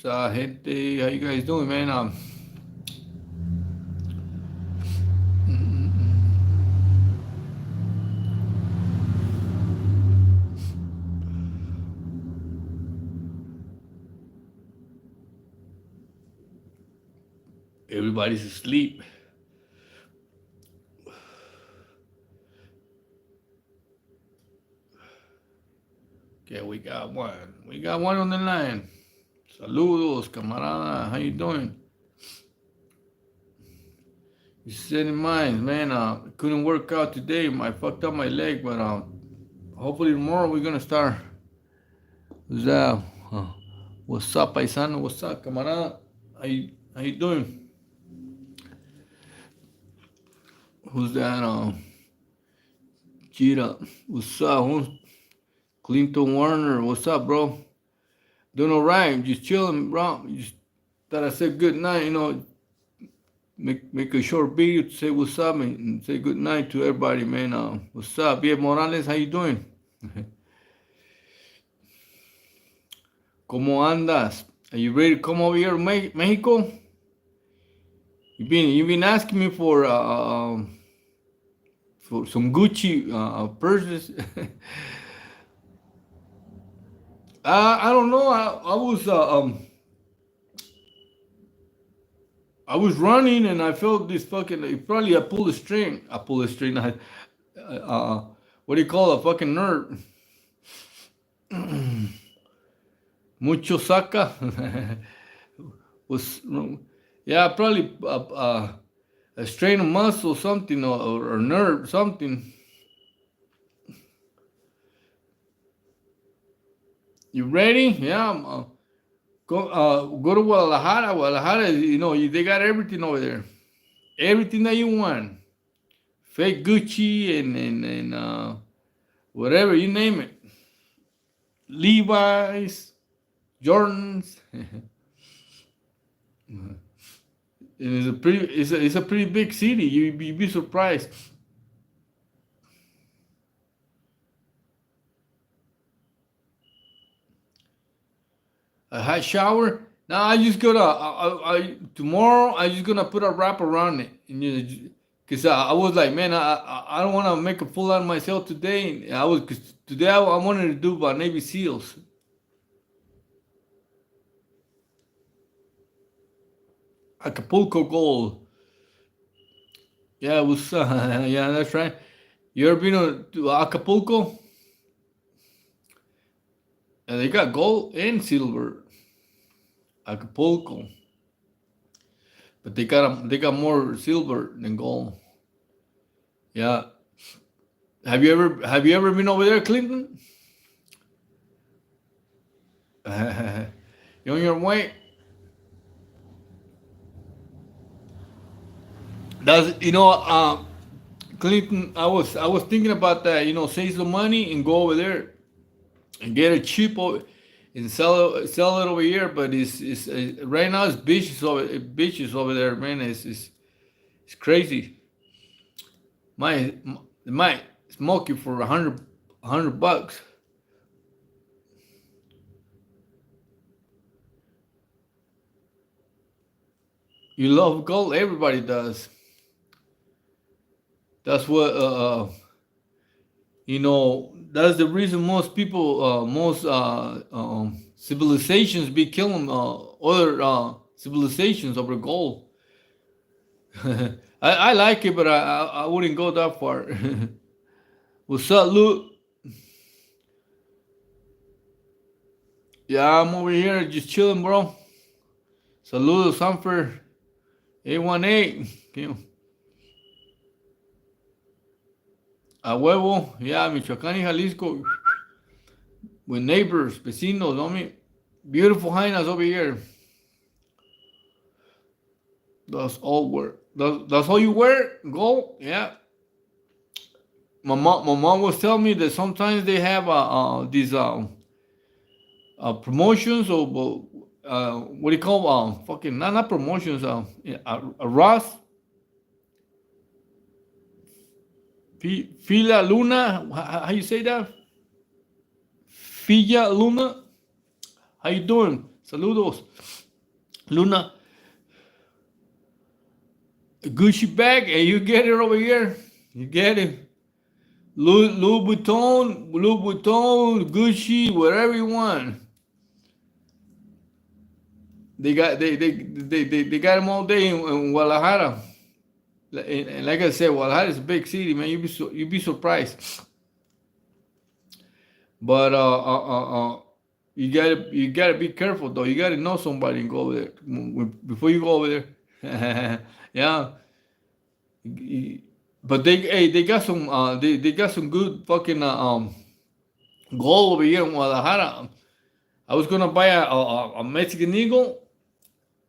So, gente, how you guys doing, man? Everybody's asleep. Okay, we got one. We got one on the line. Saludos, camarada. How you doing? You said in mind, man. Couldn't work out today. I fucked up my leg, but hopefully tomorrow we're gonna start. Who's that? What's up, paisano? What's up, camarada? How you doing? Who's that? Cheetah. What's up? Who's Clinton Warner? What's up, bro? Doing all right. Just chilling, bro. Just thought I said good night. Make a short video to say what's up and say good night to everybody, man. What's up, Bia Morales? How you doing? ¿Cómo andas? Are you ready to come over here to Mexico? You've been asking me for some Gucci purses. I don't know. I was running and I felt this fucking. Probably I pulled a string. I pulled a string. What do you call a fucking nerd? Mucho saca. Was yeah, probably a strain of muscle, something, or nerve, something. You ready? Yeah. Go to Guadalajara. Guadalajara, they got everything over there. Everything that you want. Fake Gucci and whatever, you name it. Levi's, Jordans. It's a pretty big city. You'd be surprised. A hot shower? Now I just gonna tomorrow I just gonna put a wrap around it, cause I was like, man, I don't want to make a fool out of myself today. Cause today I wanted to do about Navy SEALs. Acapulco Gold. Yeah, it was. Yeah, that's right. You ever been to Acapulco? And they got gold and silver. Acapulco, but they got more silver than gold. Yeah. Have you ever been over there, Clinton? You on your way? Clinton? I was thinking about that. Save some money and go over there and get it cheap and sell it over here. But it's right now it's bitches over there, man. It's crazy. Might smoke you for $100. You love gold, everybody does. That's what that's the reason most people, most civilizations be killing other civilizations over gold. I like it, but I wouldn't go that far. What's up, Luke? Yeah, I'm over here just chilling, bro. Saludos, Sanford. 818. A huevo. Yeah, Michoacán y Jalisco. With neighbors, vecinos, beautiful hyenas over here. That's all you wear? Gold? Yeah. My mom was telling me that sometimes they have these promotions or what do you call fucking not promotions a Ross Fila Luna, how you say that? Fila Luna, how you doing? Saludos, Luna. Gucci bag, and you get it over here. You get it. Louis Vuitton, Gucci, whatever you want. They got them all day in Guadalajara. And like I said, Guadalajara is a big city, man. You be surprised. But you gotta be careful though. You gotta know somebody and go over there before you go over there. Yeah. But they got some they got some good fucking gold over here in Guadalajara. I was gonna buy a Mexican Eagle,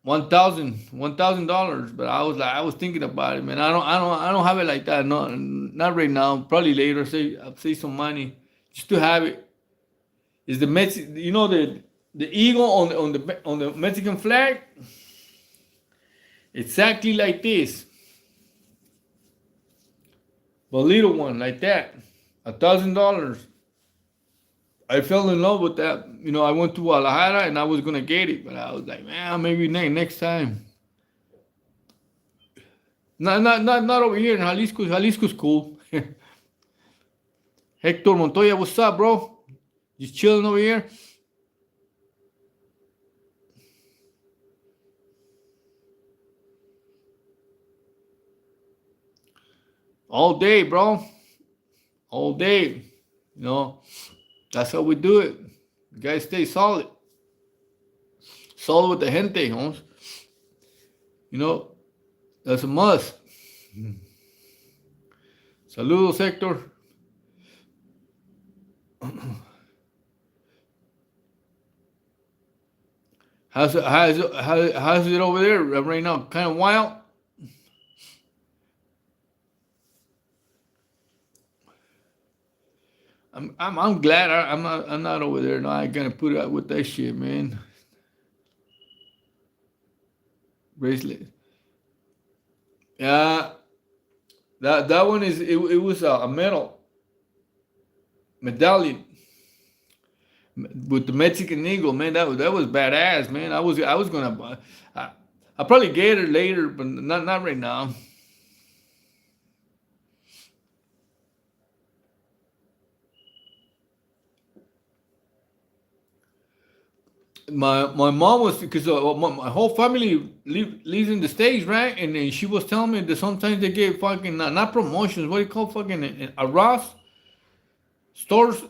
$1,000, but I was thinking about it, man. I don't have it like that. No, not right now. Probably later. I'll save some money just to have it. Is the the eagle on the Mexican flag? Exactly like this. But little one like that, $1,000. I fell in love with that. I went to Guadalajara and I was gonna get it, but I was like, man, maybe next time. Not over here in Jalisco. Jalisco's cool. Hector Montoya, what's up, bro? Just chilling over here. All day, bro. All day. That's how we do it. You guys stay solid. Solid with the gente, homes. That's a must. Saludos, Hector. How's it over there right now? Kind of wild. I'm glad I'm not over there. No, I ain't gonna put up with that shit, man. Bracelet. Yeah, that one it was a medallion with the Mexican Eagle, man. That was badass, man. I was gonna buy. I'll probably get it later, but not right now. My mom was because my whole family lives in the States, right? And then she was telling me that sometimes they get fucking not promotions. What do you call fucking a Ross stores?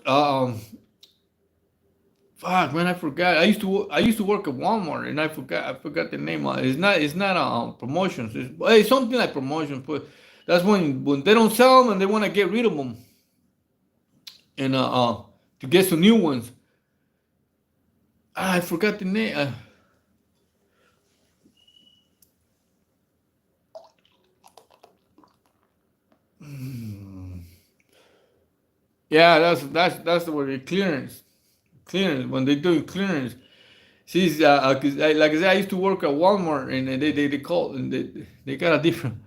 Fuck, man, I forgot. I used to work at Walmart, and I forgot the name. It's not promotions. It's something like promotions, but that's when they don't sell them and they want to get rid of them, and to get some new ones. I forgot the name. Yeah, that's the word. Clearance when they do clearance. See, 'cause like I said, I used to work at Walmart, and they call and they got a different.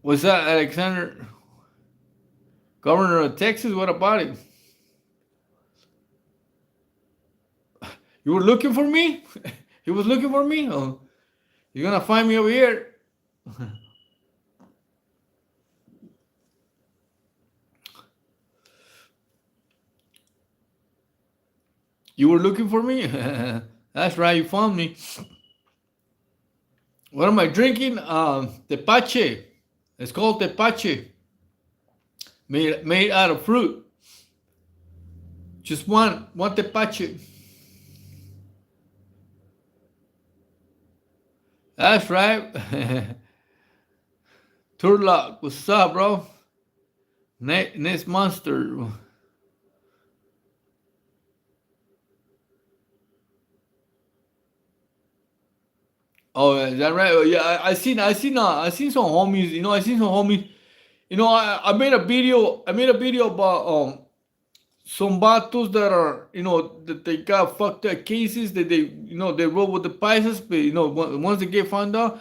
What's that, Alexander? Governor of Texas? What about it? You were looking for me? He was looking for me? Oh, you're gonna find me over here. You were looking for me? That's right, you found me. What am I drinking? Tepache. It's called tepache. Made out of fruit. Just one tepache. That's right. Turlock, what's up, bro? Next monster. Oh, is that right? Oh, yeah, I seen some homies. I seen some homies. You know, I made a video. I made a video about some vatos that are, you know, that they got fucked up cases that they, you know, they roll with the paisas, but you know, once they get found out.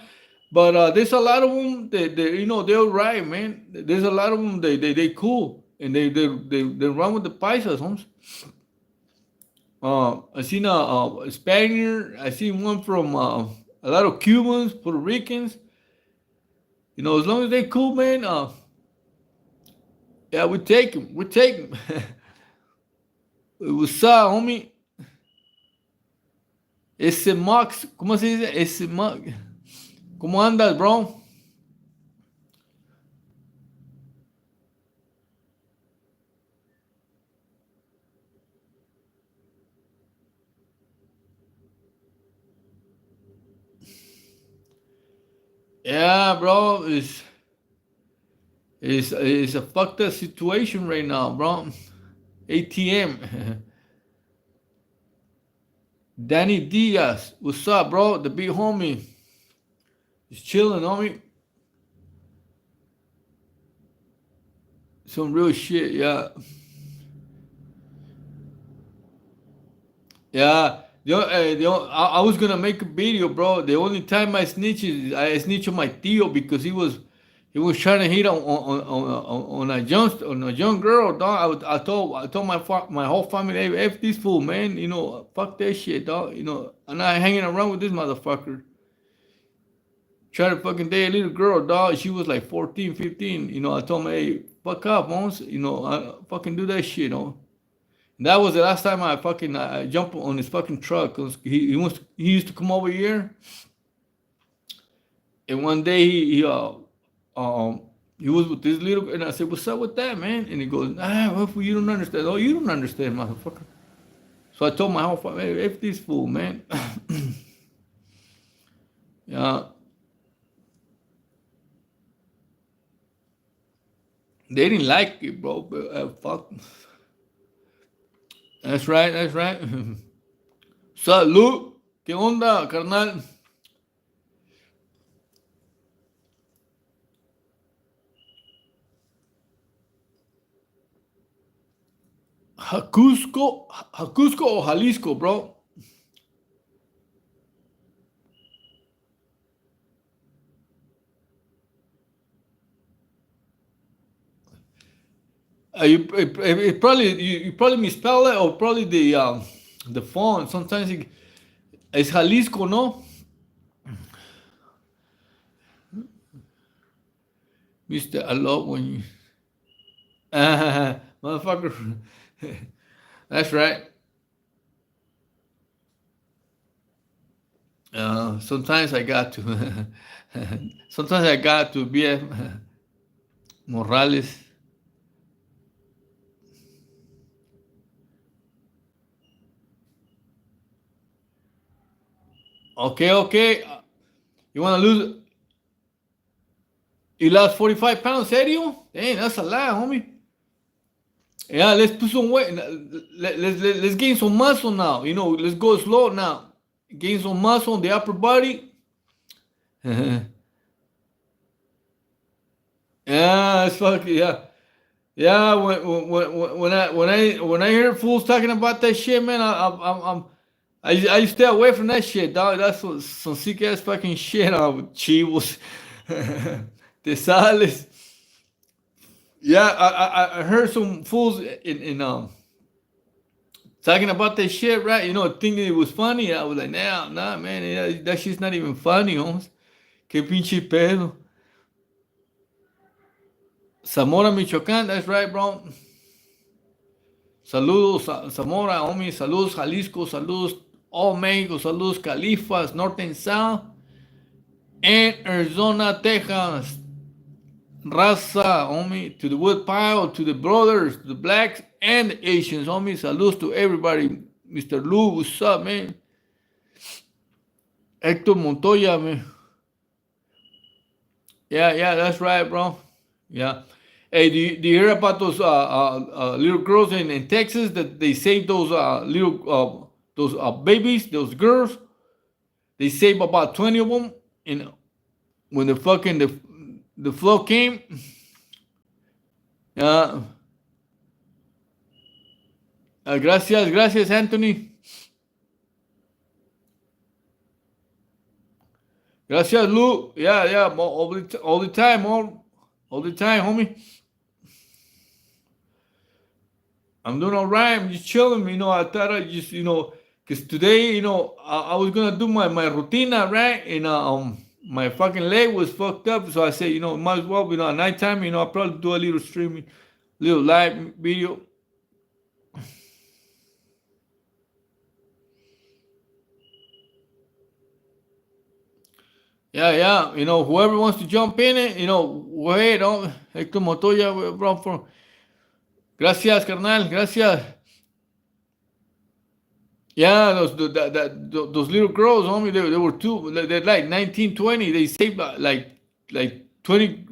But there's a lot of them that they, you know, they're right, man. There's a lot of them they cool and they run with the paisas, homes. I seen a Spaniard. I seen one from a lot of Cubans, Puerto Ricans. You know, as long as they cool, man. Yeah, we take them. We take them. What's up, homie? Ese Max, ¿cómo se dice? Ese Max. ¿Cómo andas, bro? Yeah, bro. It's a fucked up situation right now, bro. ATM. Danny Diaz, what's up, bro? The big homie. He's chilling, homie. Some real shit, yeah. Yeah. I was gonna make a video, bro. The only time I snitch is I snitch on my tío because he was trying to hit on a young girl, dog. I told my whole family, hey, f this fool, man. You know, fuck that shit, dog. You know, I'm not hanging around with this motherfucker. Try to fucking date a little girl, dog. She was like 14, 15. You know, I told him, hey, fuck up, Mons. You know, I fucking do that shit, you know. And that was the last time I jumped on his fucking truck. Cause he used to come over here. And one day he was with this little, and I said, "What's up with that, man?" And he goes, well, you don't understand. Oh, you don't understand, motherfucker. So I told my whole family, hey, F this fool, man. Yeah. They didn't like it, bro, but fuck. That's right, that's right. Salud. ¿Qué onda, carnal? Jacuzco o Jalisco, bro? You probably misspell it or probably the font. Sometimes it's Jalisco, no? Mister, I love when you motherfucker. That's right. Sometimes I got to. Sometimes I got to be Morales. Okay. You want to lose? You lost 45 pounds, serio? Dang, that's a lot, homie. Yeah, let's put some weight. Let's gain some muscle now. You know, let's go slow now. Gain some muscle on the upper body. Yeah, it's fucking yeah. Yeah, when I hear fools talking about that shit, man, I stay away from that shit, dog. That's some sick ass fucking shit. Chivos, Tesales. Yeah, I heard some fools in talking about that shit, right? You know, thinking it was funny. I was like, nah, man, that shit's not even funny, homes. Que pinche pedo. Zamora, Michoacán, that's right, bro. Saludos, Zamora, homie. Saludos, Jalisco. Saludos, all Mexico. Saludos, Califas, North and South. And Arizona, Texas. Raza, homie. To the Woodpile, to the brothers, to the blacks, and the Asians, homie. Saludos to everybody. Mr. Lou, what's up, man? Hector Montoya, man. Yeah, that's right, bro. Yeah. Hey, do you hear about those little girls in Texas that they saved those babies, those girls? They saved about 20 of them, and when the flood came, Yeah. Gracias, gracias, Anthony. Gracias, Lou. Yeah, yeah. All the time, all the time, homie. I'm doing all right. I'm just chilling. I thought I just, because today, I was gonna do my rutina, right? And my fucking leg was fucked up, so I said, might as well, at nighttime, I'll probably do a little streaming, little live video. Yeah, yeah. Whoever wants to jump in it, go ahead. Héctor Montoya, bro. Gracias, carnal. Gracias. Yeah, those little girls, homie, they were two. They're like 19, 20. They saved like 20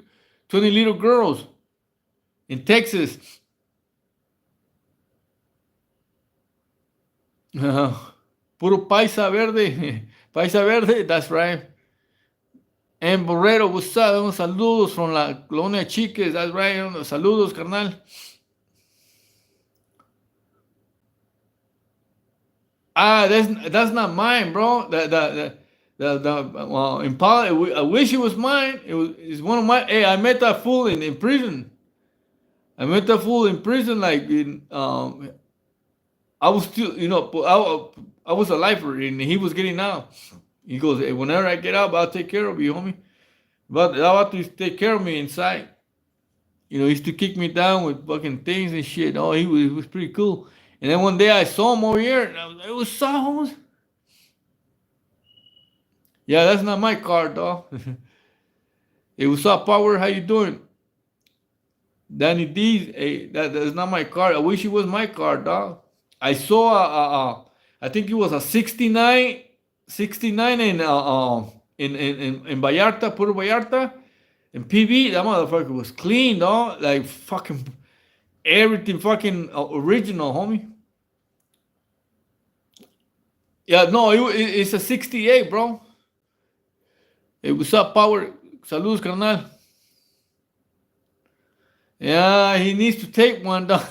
little girls in Texas. Puro paisa verde. Paisa verde, that's right. And Borrero, what's up? Unos saludos from la colonia Chiques, that's right. Unos saludos, carnal. That's not mine, bro. The Impala. I wish it was mine. It's one of my. Hey, I met that fool in prison. I met that fool in prison. Like I was still, I was a lifer, and he was getting out. He goes, hey, whenever I get out, I'll take care of you, homie. But I want to take care of me inside. He used to kick me down with fucking things and shit. Oh, he was pretty cool. And then one day I saw him over here, and I was like, it was so. Yeah, that's not my car, dog. Hey, what's up, Power? How you doing? Danny D, hey, that's not my car. I wish it was my car, dog. I saw I think it was a 69 in Vallarta, Puerto Vallarta, in PB. That motherfucker was clean, dog. Like fucking everything, fucking original, homie. Yeah, no, it's a 68, bro. Hey, what's up, Power? Saludos, carnal. Yeah, he needs to take one, dog.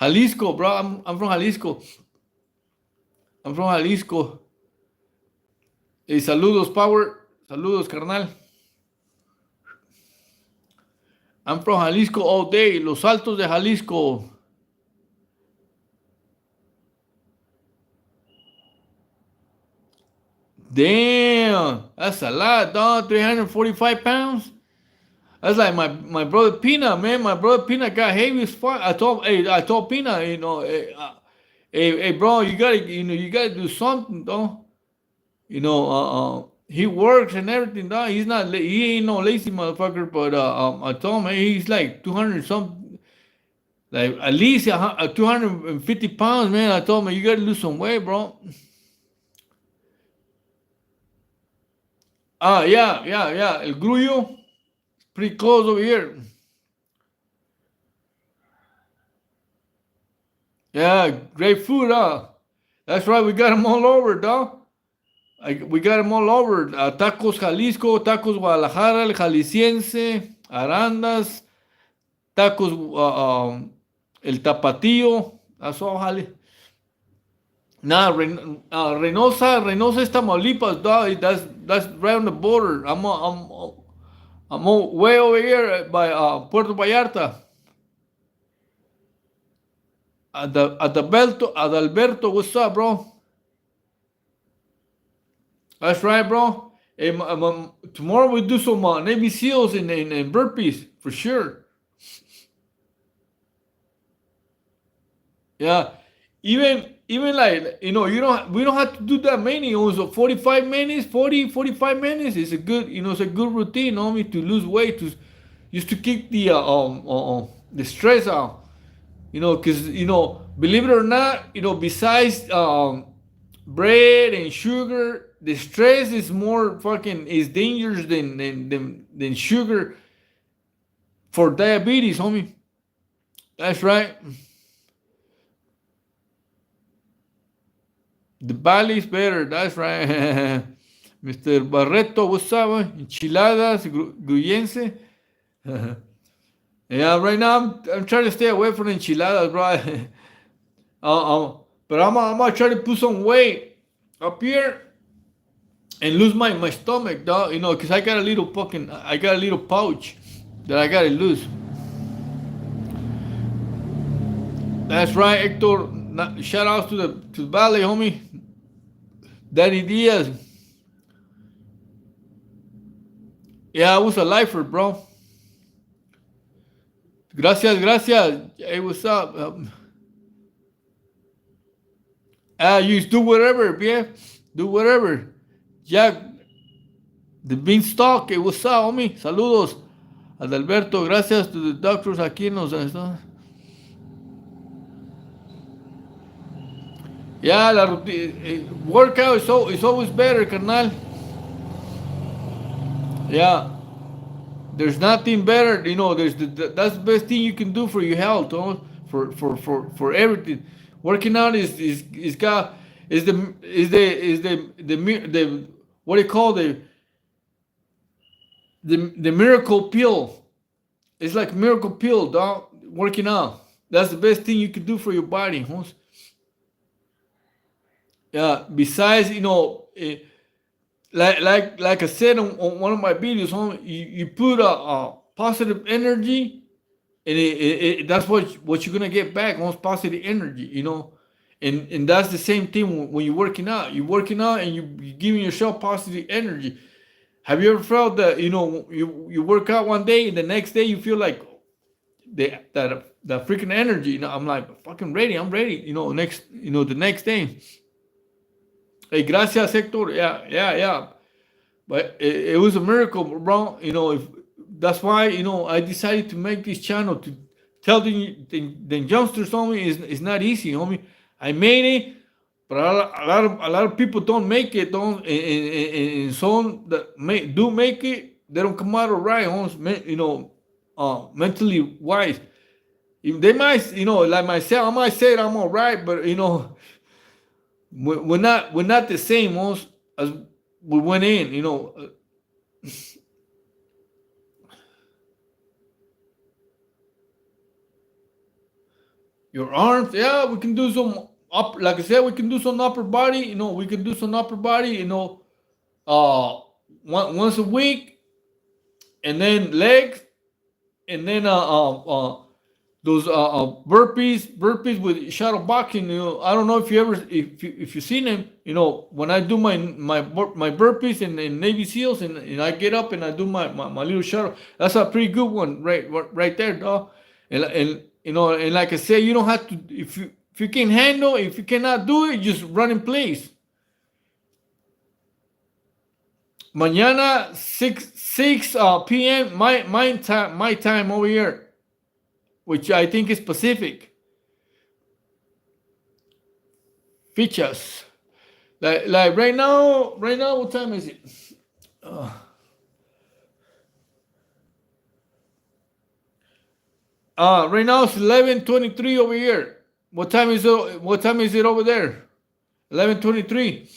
Jalisco, bro. I'm from Jalisco. I'm from Jalisco. Hey, saludos, Power. Saludos, carnal. I'm from Jalisco all day. Los Altos de Jalisco. Damn, that's a lot, dog. 345 pounds. That's like my brother Pina, man. My brother Pina got heavy as fuck. I told Pina, hey, bro, you gotta do something, though. He works and everything, dog. He ain't no lazy motherfucker. But I told him, hey, he's like 200 something, like at least 250 pounds, man. I told him, you gotta lose some weight, bro. Yeah, yeah, yeah. El Grullo, pretty close over here. Yeah, great food, huh? That's right. We got them all over, dog. We got them all over. Tacos Jalisco, Tacos Guadalajara, el Jalisciense, Arandas, Tacos El Tapatío. That's all, Jali. Nah, Reynosa is Tamaulipas, dog. That's right on the border. I'm way over here by Puerto Vallarta. Adalberto, what's up, bro? That's right, bro. Hey, tomorrow we do some Navy SEALs in burpees for sure. Yeah, even like we don't have to do that many. Also, 45 minutes, 45 minutes is a good it's a good routine, homie, to lose weight, to just to keep the stress out. Because believe it or not, besides bread and sugar, the stress is dangerous than sugar for diabetes, homie. That's right. The Bali's better. That's right. Mr. Barreto, what's up? Enchiladas, gruyense. Yeah, right now I'm trying to stay away from enchiladas, bro. But I'm gonna try to put some weight up here and lose my stomach, dog. You know, cause I got a little pouch that I gotta lose. That's right, Hector. Shout out to the Valley, homie. Daddy Diaz. Yeah, I was a lifer, bro. Gracias. Hey, what's up? You do whatever, yeah. Do whatever. Jack, the beanstalk. Hey, what's up, homie? Saludos. Adalberto, gracias to the doctors aquí nos están. Yeah, la workout is always better, carnal. Yeah. There's nothing better, you know. That's the best thing you can do for your health, huh? For everything. Working out is the what do you call the miracle pill. It's like miracle pill, dog. Working out. That's the best thing you can do for your body, huh? Yeah. Besides, you know. Like I said on one of my videos, you put a positive energy, and that's what you're gonna get back. Most positive energy, you know, and that's the same thing when you're working out. You're working out and you're giving yourself positive energy. Have you ever felt that, you know, you work out one day and the next day you feel like that freaking energy? You know, I'm like fucking ready. I'm ready. You know, the next day. Hey, gracias, Hector. Yeah. But it was a miracle, bro. You know, that's why, you know, I decided to make this channel to tell the youngsters, homie, it's not easy, homie. I made it, but a lot of people don't make it, and some that do make it, they don't come out right, homie. You know, mentally wise. They might, you know, like myself, I might say I'm all right, but you know. We're not the same as we went in, you know. Your arms, yeah, we can do some like I said, we can do some upper body, you know, you know, once a week, and then legs, and then those burpees with shadow boxing. You know, I don't know if you've seen them. You know, when I do my burpees in Navy SEALs, and I get up and I do my little shadow. That's a pretty good one, right there, dog. And you know, and like I said, you don't have to if you can handle. If you cannot do it, just run in place. Mañana 6 p.m. my time over here, which I think is Pacific. Features. Like right now, what time is it? Right now it's 11:23 over here. What time is it over there? 11:23.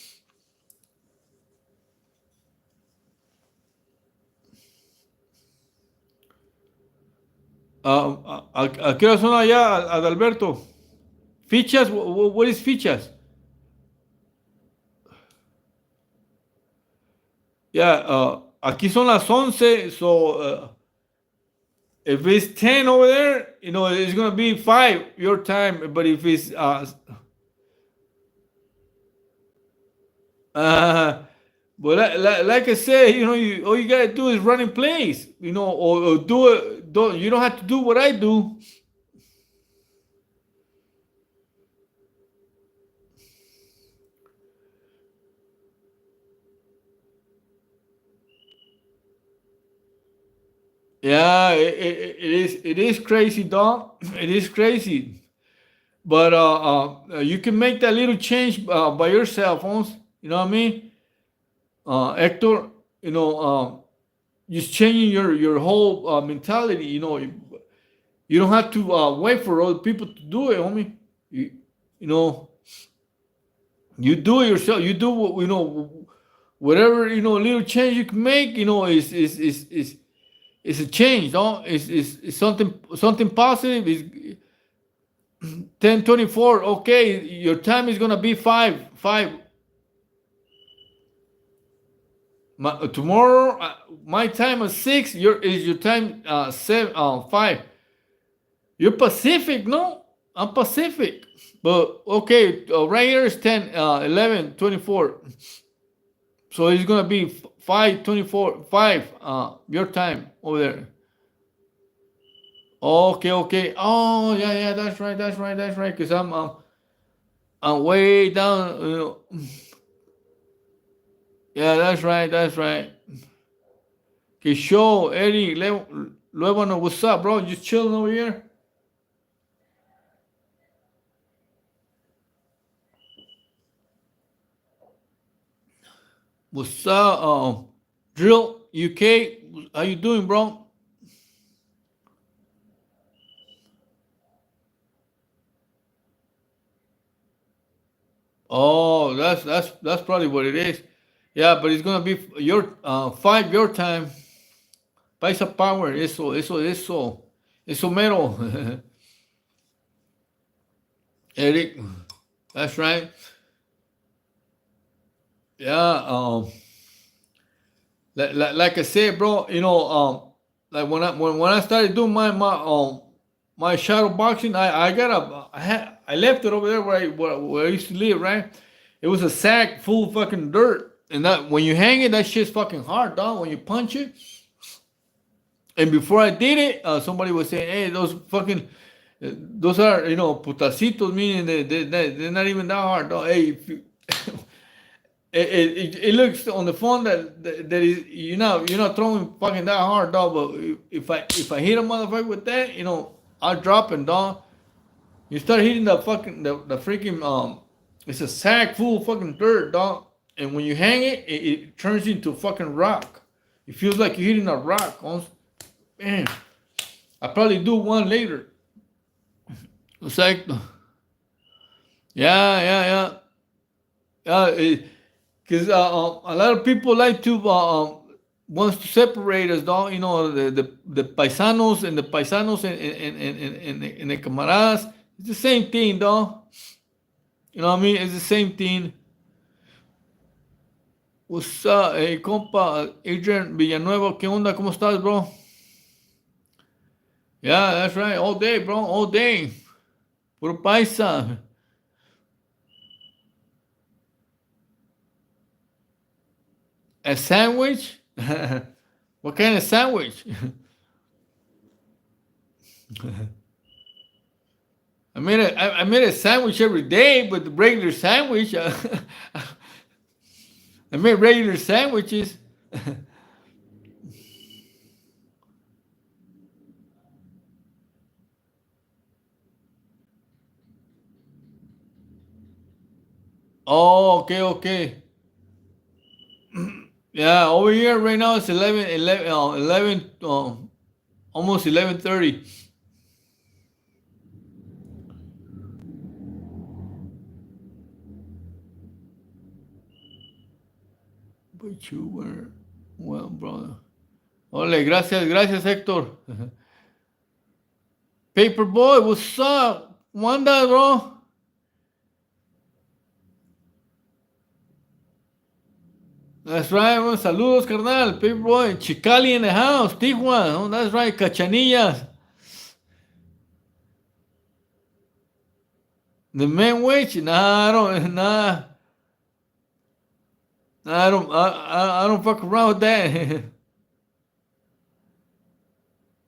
¿A qué hora son allá, Adalberto? Fichas? What is fichas? Yeah, aquí son las 11, so if it's 10 over there, you know, it's going to be 5 your time, but if it's but like I said, you know, all you gotta do is run in place, you know, or do it. You don't have to do what I do. Yeah, it is crazy, dog. It is crazy, but you can make that little change by yourself, you know what I mean? Hector, you know, just changing your whole mentality. You know, you don't have to wait for other people to do it, homie. You know, you do it yourself. You do what you know whatever little change you can make, is a change, no? It's something positive. Is 10:24. Okay, your time is gonna be five. Tomorrow, my time is 6. Your time 5. You're Pacific, no? I'm Pacific, but okay, right here is 10, 11, 24. So it's gonna be 5:24, 5. Your time over there. Okay. Oh yeah. That's right. Cause I'm way down. Yeah, that's right. Que show, Eddie, Luevano, what's up, bro? Just chilling over here. What's up, Drill UK? How you doing, bro? Oh, that's probably what it is. Yeah, but it's gonna be your 5 your time. Paisa power, eso mero. Eric, that's right. Yeah, like I said, bro, like when I started doing my shadow boxing, I left it over there where I used to live, right? It was a sack full of fucking dirt, and that when you hang it, that shit's fucking hard, dog. When you punch it, and before I did it, somebody was saying, "Hey, those are putacitos," meaning they're not even that hard, dog. Hey, if you, it looks on the phone that is, you're not throwing fucking that hard, dog. But if I hit a motherfucker with that, I'll drop him, dog. You start hitting the freaking it's a sack full of fucking dirt, dog. And when you hang it, it turns into fucking rock. It feels like you're hitting a rock. Man, I'll probably do one later. Exacto. Yeah. Because a lot of people like to wants to separate us, dog. The paisanos and the camaradas. It's the same thing, dog. You know what I mean? It's the same thing. What's up, hey, compa? Adrian Villanueva, ¿qué onda? ¿Cómo estás, bro? Yeah, that's right. All day, bro. All day. Puro paisa. A sandwich? What kind of sandwich? I made a sandwich every day, but the regular sandwich, I made regular sandwiches. Oh, okay. Yeah, over here right now it's 11, almost 11:30. But you were well, brother. Ole, gracias, Héctor. Paperboy, what's up? Wanda, bro. That's right, well, saludos, carnal. Paperboy, Chicali in the house, Tijuana. Oh, that's right, Cachanillas. The man wage? Nah, I don't. Nah, I don't fuck around with that.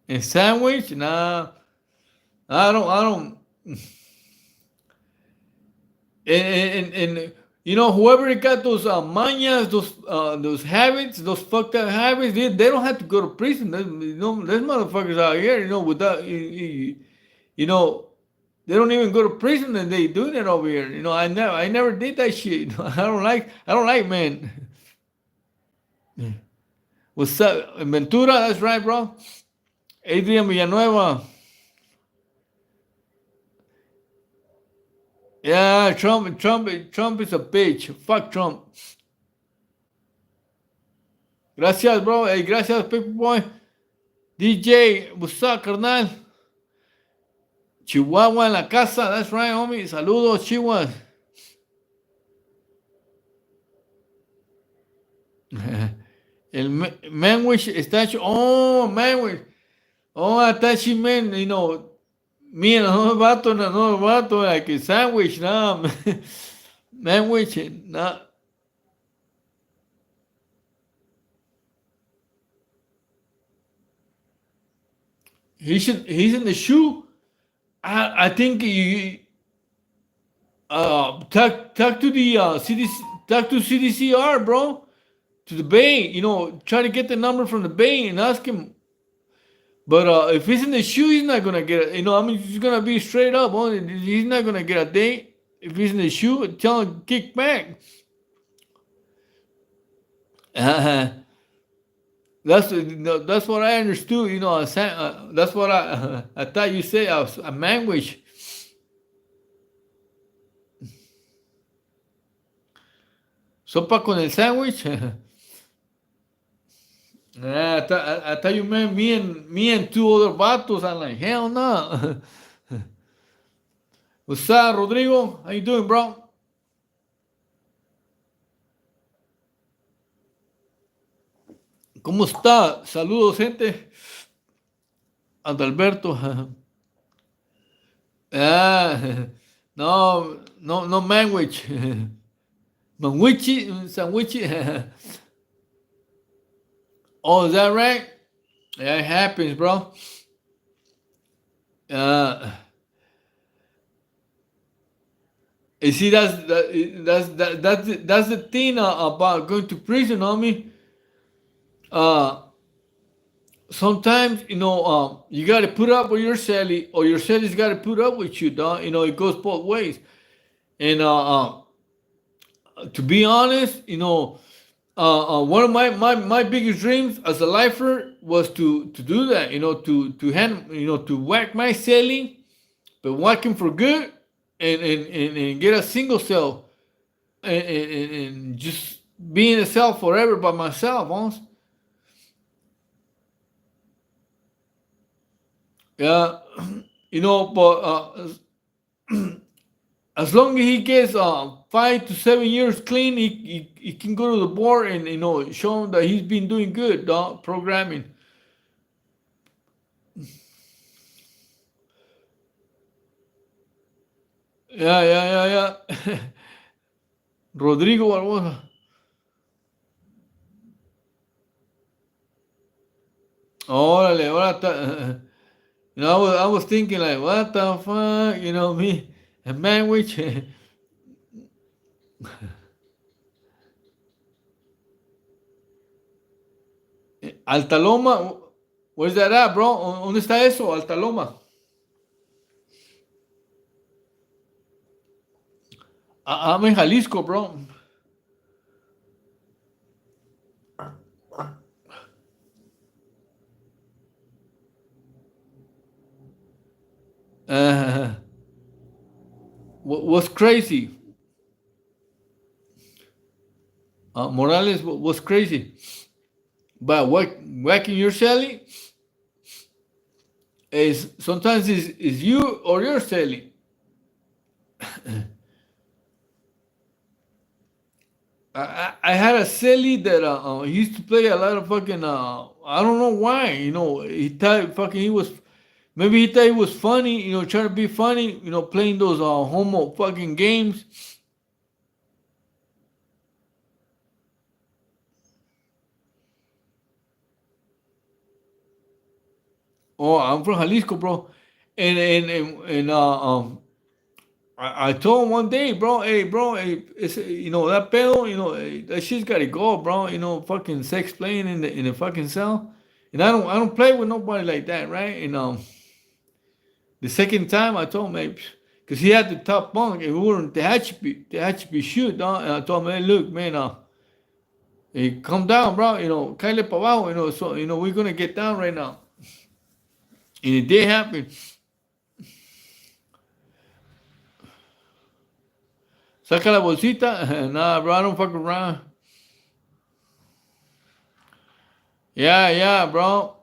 And sandwich? Nah, I don't. And whoever got those mañas, those habits, those fucked up habits, they don't have to go to prison. There's motherfuckers out here, without you know, they don't even go to prison and they doing it over here. I never did that shit. I don't like men. What's up, Ventura? That's right, bro. Adrian Villanueva. Yeah, Trump is a bitch. Fuck Trump. Gracias, bro. Hey, gracias, Paperboy. DJ, what's up, carnal? Chihuahua en la casa. That's right, homie. Saludos, Chihuahua. El Manwich está hecho. Oh, Manwich. Oh, Atachi Man, me and another vato, like a sandwich, nah, Manwich, nah. He's in the shoe. I think you talk to the CDC, talk to CDCR, bro, to the Bay. Try to get the number from the Bay and ask him. But if he's in the shoe, he's not gonna get it. He's gonna be straight up. He's not gonna get a date if he's in the shoe. Tell him kick back. Uh, that's what I understood. That's what I thought you said. I was a manwich. Sopa con el sandwich. I thought you meant me and two other vatos. I'm like, hell no. What's up, Rodrigo? How you doing, bro? ¿Cómo está? Saludos, gente. Adalberto. No, manwich. Manwichi, sandwichi. Oh, is that right? Yeah, it happens, bro. You see, that's the thing about going to prison, homie. Sometimes you got to put up with your celly, or your celly's got to put up with you, dog. It goes both ways. And to be honest, one of my biggest dreams as a lifer was to do that. To whack my celly, but whack him for good, and get a single cell, and just be in a cell forever by myself, honest. Yeah, but as long as he gets 5 to 7 years clean, he can go to the board and show him that he's been doing good, dog, programming. Yeah. Rodrigo Barbosa. Órale, ahora está. I was thinking like, what the fuck, me, a manwich. Altaloma, where's that at, bro? ¿Dónde está eso, Altaloma? I'm in Jalisco, bro. What's crazy? Morales was crazy. But whacking your celly is sometimes is you or your celly. I had a celly that he used to play a lot of fucking I don't know why, he thought fucking maybe he thought it was funny, trying to be funny, playing those homo fucking games. Oh, I'm from Jalisco, bro. And I told him one day, bro, hey, it's that pedo, that shit's gotta go, bro. Fucking sex playing in the fucking cell. And I don't play with nobody like that, right? And the second time I told him, hey, because he had the top bunk and we were in Tehachipi shoot, dog. And I told him, hey, look, man, hey, come down, bro. Caile pa abajo, so we're gonna get down right now. And it did happen. Saca la bolsita. Nah, bro, I don't fuck around. Yeah, yeah, bro.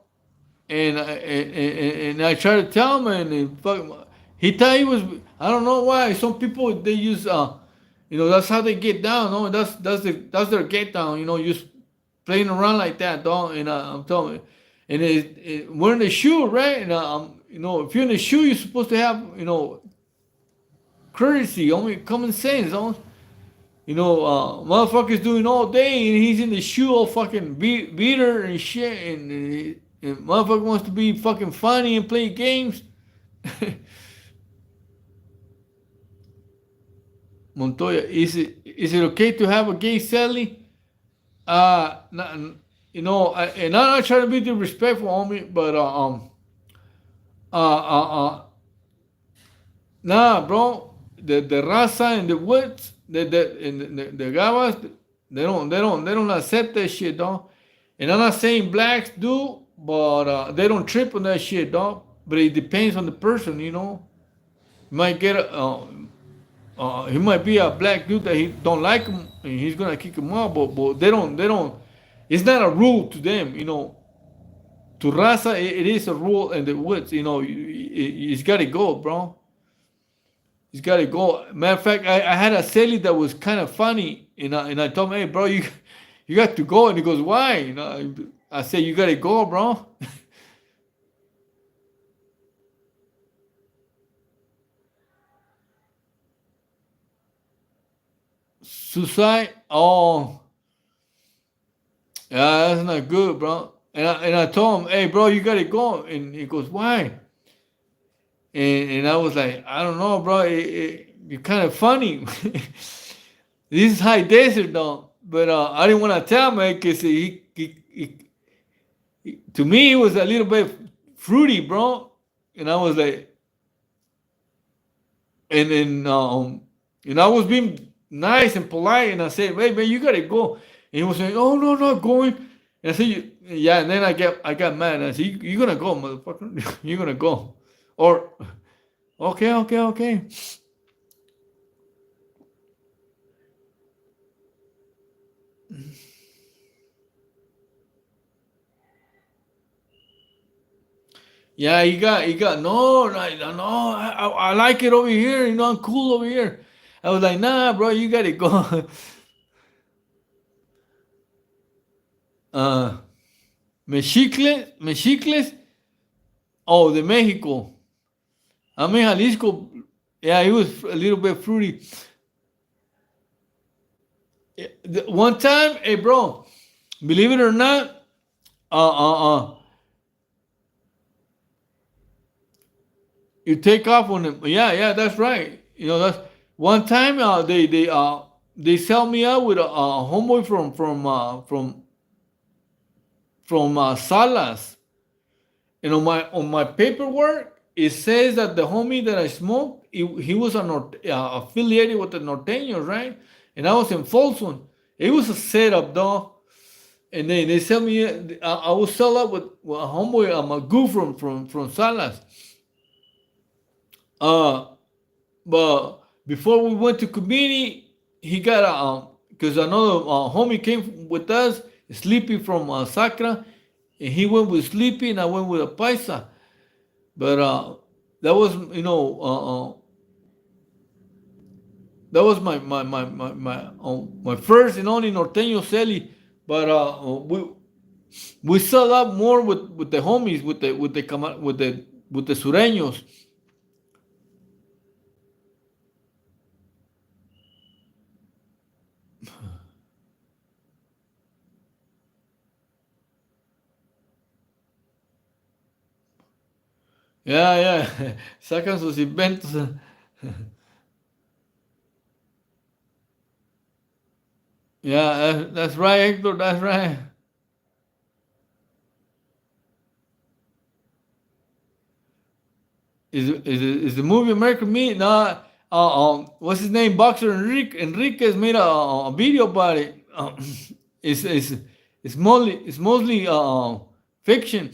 And I tried to tell him, and he thought he was. I don't know why. Some people they use, that's how they get down. No, that's their get down. Just playing around like that, dog. And I'm telling you, and wearing the shoe, right? And if you're in the shoe, you're supposed to have, courtesy, only common sense, don't. Motherfucker's doing all day and he's in the shoe all fucking beater and shit, and motherfucker wants to be fucking funny and play games. Montoya, is it okay to have a gay celly? Not, and I'm not trying to be disrespectful, homie, but uh, uh, nah, bro, the raza in the woods, the gabas, they don't accept that shit, dog. And I'm not saying blacks do, but they don't trip on that shit, dog. But it depends on the person, You might get he might be a black dude that he don't like him, and he's gonna kick him out. But they don't. It's not a rule to them, To raza, it is a rule in the woods, It's got to go, bro. He's got to go. Matter of fact, I had a celly that was kind of funny, and I told him, hey, bro, you got to go. And he goes, why? I said, you got to go, bro. Suicide? Oh, yeah, that's not good, bro. And I told him, hey, bro, you got to go. And he goes, why? And I was like, I don't know, bro. You're kind of funny. This is high desert, though. But I didn't want to tell him because to me, it was a little bit fruity, bro. And I was like, and I was being nice and polite. And I said, hey, man, you got to go. And he was saying, oh, no, not going. And I said, yeah. And then I got mad. And I said, you're going to go, motherfucker. You're going to go. Or, okay. Yeah, he got no, I like it over here. I'm cool over here. I was like, nah, bro, you gotta go. uh, Mexicles. Oh, de Mexico. I'm in Jalisco. Yeah, it was a little bit fruity. One time, hey, bro, believe it or not, you take off on them. Yeah, that's right. That's one time. They sell me out with a homeboy from Salas, and on my paperwork it says that the homie that I smoked, he was affiliated with the Norteños, right? And I was in Folsom. It was a setup, though. And they sell me. I was sell up with a homeboy, a Magoo from Salas. But before we went to community, he got because another homie came with us, Sleepy from Sacra, and he went with Sleepy, and I went with a paisa. But that was that was my first and only norteño celly. But we sell up more with the homies, with the sureños. Yeah. Sacan sus inventos. Yeah, that's right, Hector. That's right. Is the movie American Me? No. What's his name? Boxer Enriquez made a video about it. It's mostly fiction,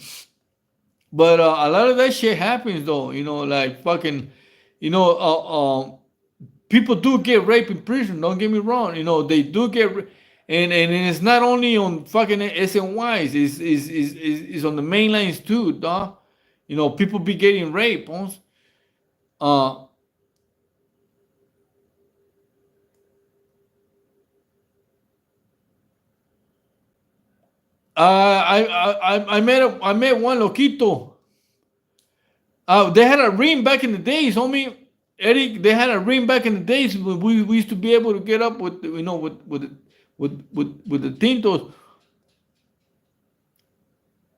but a lot of that shit happens though. Like fucking, you know, people do get raped in prison. Don't get me wrong. They do get, and it's not only on fucking SNYs, it's on the main lines too, dog. You know, people be getting raped, Pons. Uh, I met one loquito. They had a ring back in the days, homie. Eddie, they had a ring back in the days when we used to be able to get up with, you know, with the tintos.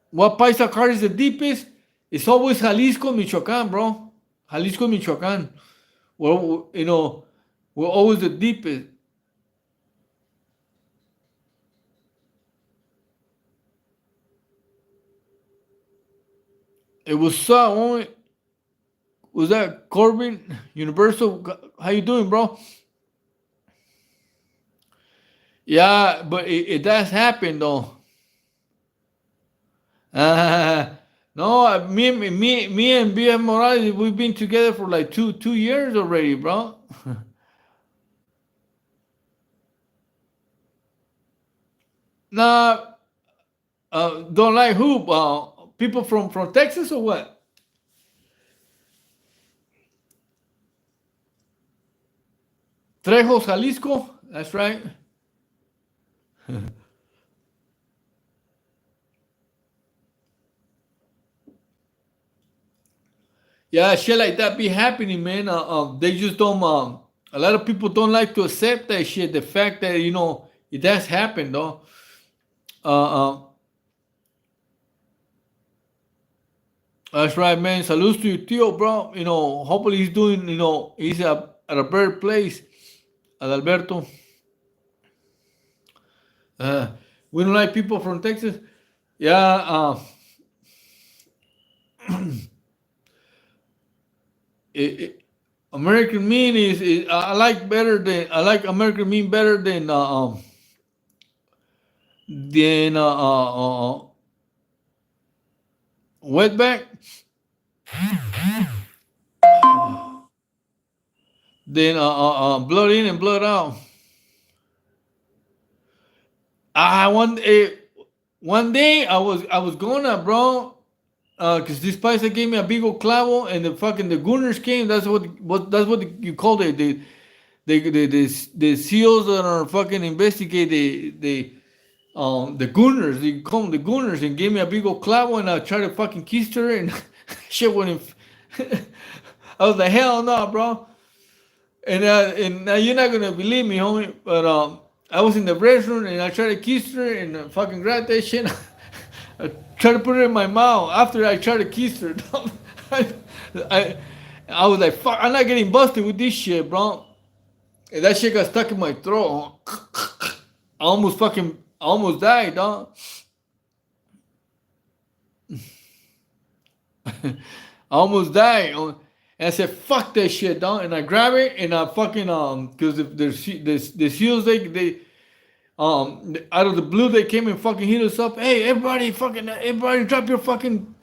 What paisa card is the deepest? It's always Jalisco, Michoacan, bro. Jalisco, Michoacan. Well, you know, we're always the deepest. It was so only. Was that Corbin Universal? How you doing, bro? Yeah, but it does happen though. No, me and BF Morales, we've been together for like two years already, bro. Nah, don't like who? People from Texas or what? Trejos, Jalisco. That's right. Yeah, shit like that be happening, man. They just don't. A lot of people don't like to accept that shit. The fact that you know it has happened, though. Uh, uh, that's right, man. Salutes to your tío, bro. You know, hopefully he's doing. You know, he's at a better place. Adalberto. Uh, we don't like people from Texas. Yeah. It, American mean is I like better than I like American mean better than wetback, than blood in and blood out. I one day I was gonna, bro, because this paisa gave me a big old clavo and the gooners came. That's what you call it. The seals that are fucking investigate the gooners. They call them the gooners and gave me a big old clavo and I tried to fucking kiss her and shit went in. I was like, hell no, bro. And you're not gonna believe me, homie, but I was in the restroom and I tried to kiss her and fucking grab that shit. I tried to put it in my mouth after I tried to kiss her. I, I, I was like, fuck, I'm not getting busted with this shit, bro. And that shit got stuck in my throat. I almost died, dog. I almost died. And I said, fuck that shit, dog. And I grab it and I fucking, because the SEALs, they, out of the blue, they came and fucking hit us up. Hey, everybody drop your fucking,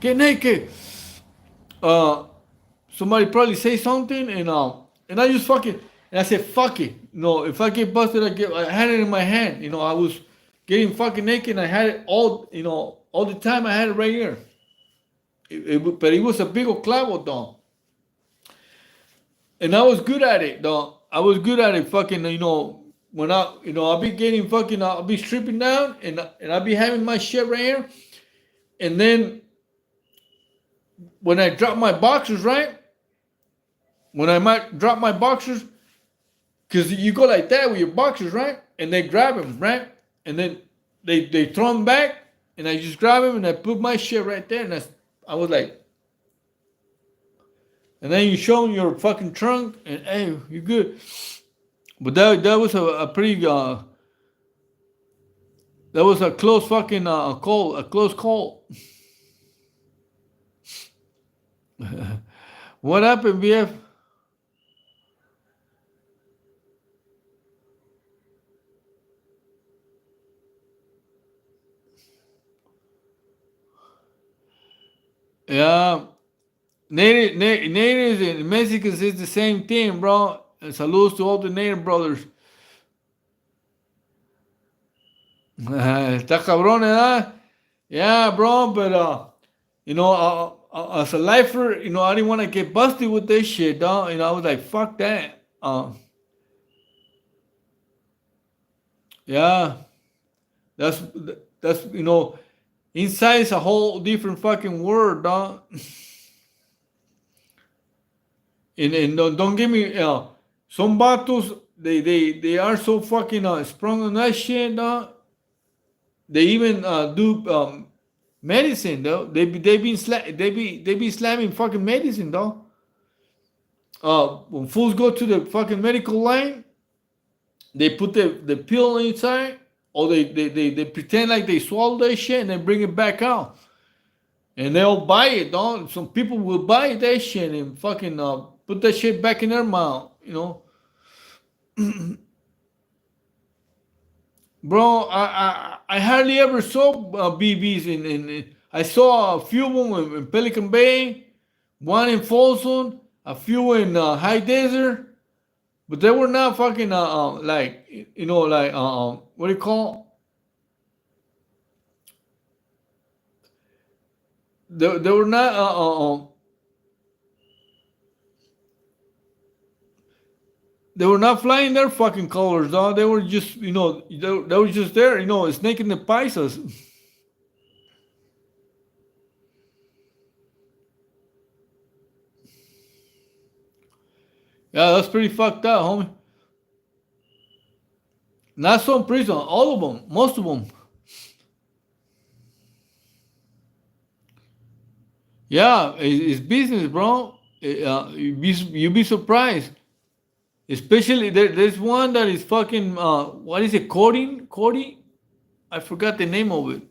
get naked. Somebody probably say something and I just fucking, and I said, fuck it. No, if I get busted, I had it in my hand. You know, I was getting fucking naked and I had it all, you know, all the time I had it right here. But it was a big old clavo, dog. And I was good at it, dog. I was good at it, fucking, you know, when I'll be getting fucking, I'll be stripping down and I'll be having my shit right here. And then when I drop my boxers, right? When I might drop my boxers, because you go like that with your boxers, right? And they grab them, right? And then they throw them back and I just grab them and I put my shit right there and I was like, and then you show them your fucking trunk and hey, you good. But that was a pretty that was a close fucking call, a close call. What happened, BF? Yeah, natives and Mexicans is the same thing, bro. And salutes to all the native brothers. Está cabrón, ¿verdad? Yeah, bro, but as a lifer, I didn't want to get busted with this shit, dog. I was like, fuck that. Yeah, that's that's inside is a whole different fucking world, dog. And don't give me, some vatos, they are so fucking sprung on that shit, dog. They even do medicine, though. They be slamming fucking medicine, though. When fools go to the fucking medical line, they put the pill inside, or they pretend like they swallow that shit and they bring it back out. And they'll buy it, dog. Some people will buy that shit and fucking put that shit back in their mouth, Bro, I hardly ever saw BBs in I saw a few of them in Pelican Bay, one in Folsom, a few in High Desert, but they were not fucking like what do you call? They were not they were not flying their fucking colors, dog. They were just they were just there, snaking the paisas. Yeah, that's pretty fucked up, homie. Not some prison, all of them, most of them. Yeah, it's business, bro. You be surprised. Especially there's one that is fucking what is it? Cody? I forgot the name of it.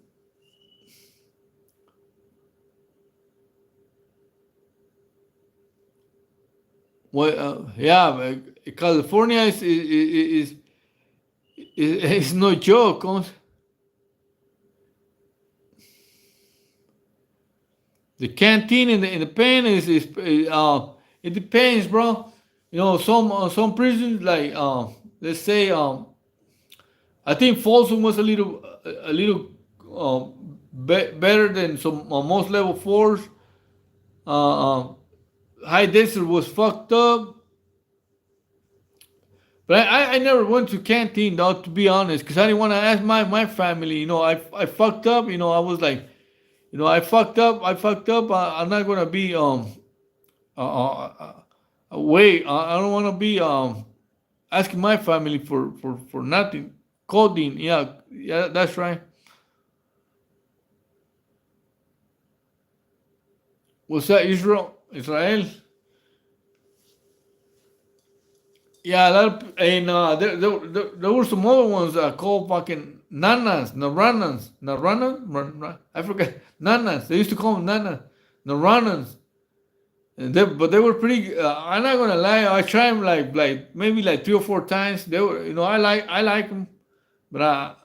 Well, yeah, California is no joke. The canteen in the pen it depends, bro. Some prisons like let's say I think Folsom was a little better than some most level fours. Uh, High Desert was fucked up. But I never went to canteen, though, to be honest, because I didn't want to ask my family. I fucked up. I was like, I fucked up. I'm not gonna be wait. I don't want to be asking my family for nothing. Coding, yeah, that's right. Was that Israel? Yeah, and there were some other ones called fucking nanas, naranas. I forget nanas. They used to call them nanas, naranas. But they were pretty. I'm not gonna lie. I tried them like maybe like 3 or 4 times. They were, I like them, but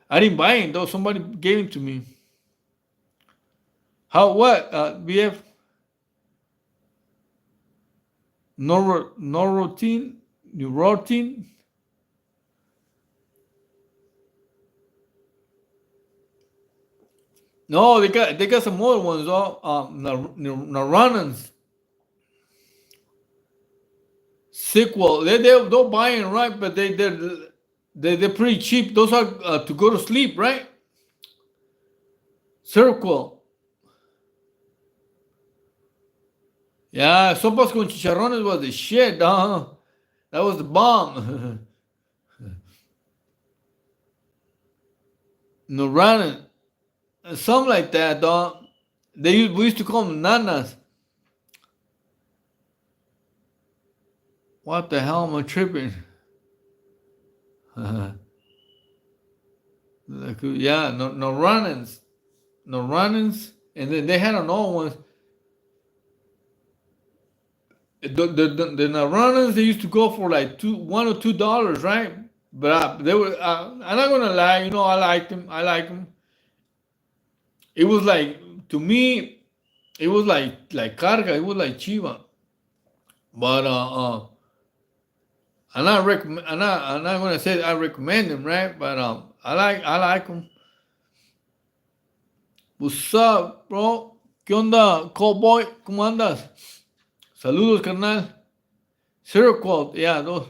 I didn't buy them though. Somebody gave them to me. How what? BF Neurotin. No, they got some other ones though. Naranans sequel. They're buying right, but they're pretty cheap. Those are to go to sleep, right? Circle. Yeah, sopas con chicharrones was the shit, huh? That was the bomb. Naranan. Something like that, dog. We used to call them nanas. What the hell am I tripping? Yeah, no runnings. No runnings. And then they had another one. The runnings they used to go for like $1 or $2, right? But they were. I'm not gonna lie. I liked them. It was like to me, it was like carga. It was like chiva. But I'm not gonna say I recommend them, right? But I like them. What's up, bro? ¿Qué onda, cowboy? ¿Cómo andas? Saludos, carnal. Circle, yeah, those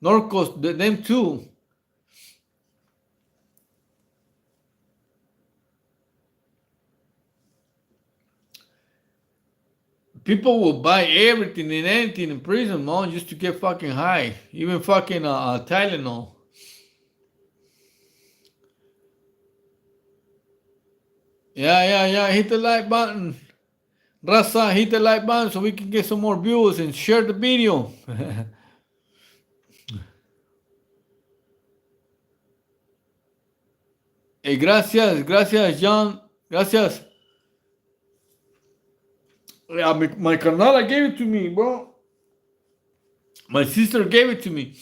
Norcos, them too. People will buy everything and anything in prison, man, just to get fucking high. Even fucking Tylenol. Yeah. Hit the like button. Raza, hit the like button so we can get some more views and share the video. Hey, gracias, John. Gracias. Yeah, my carnala gave it to me, bro. My sister gave it to me.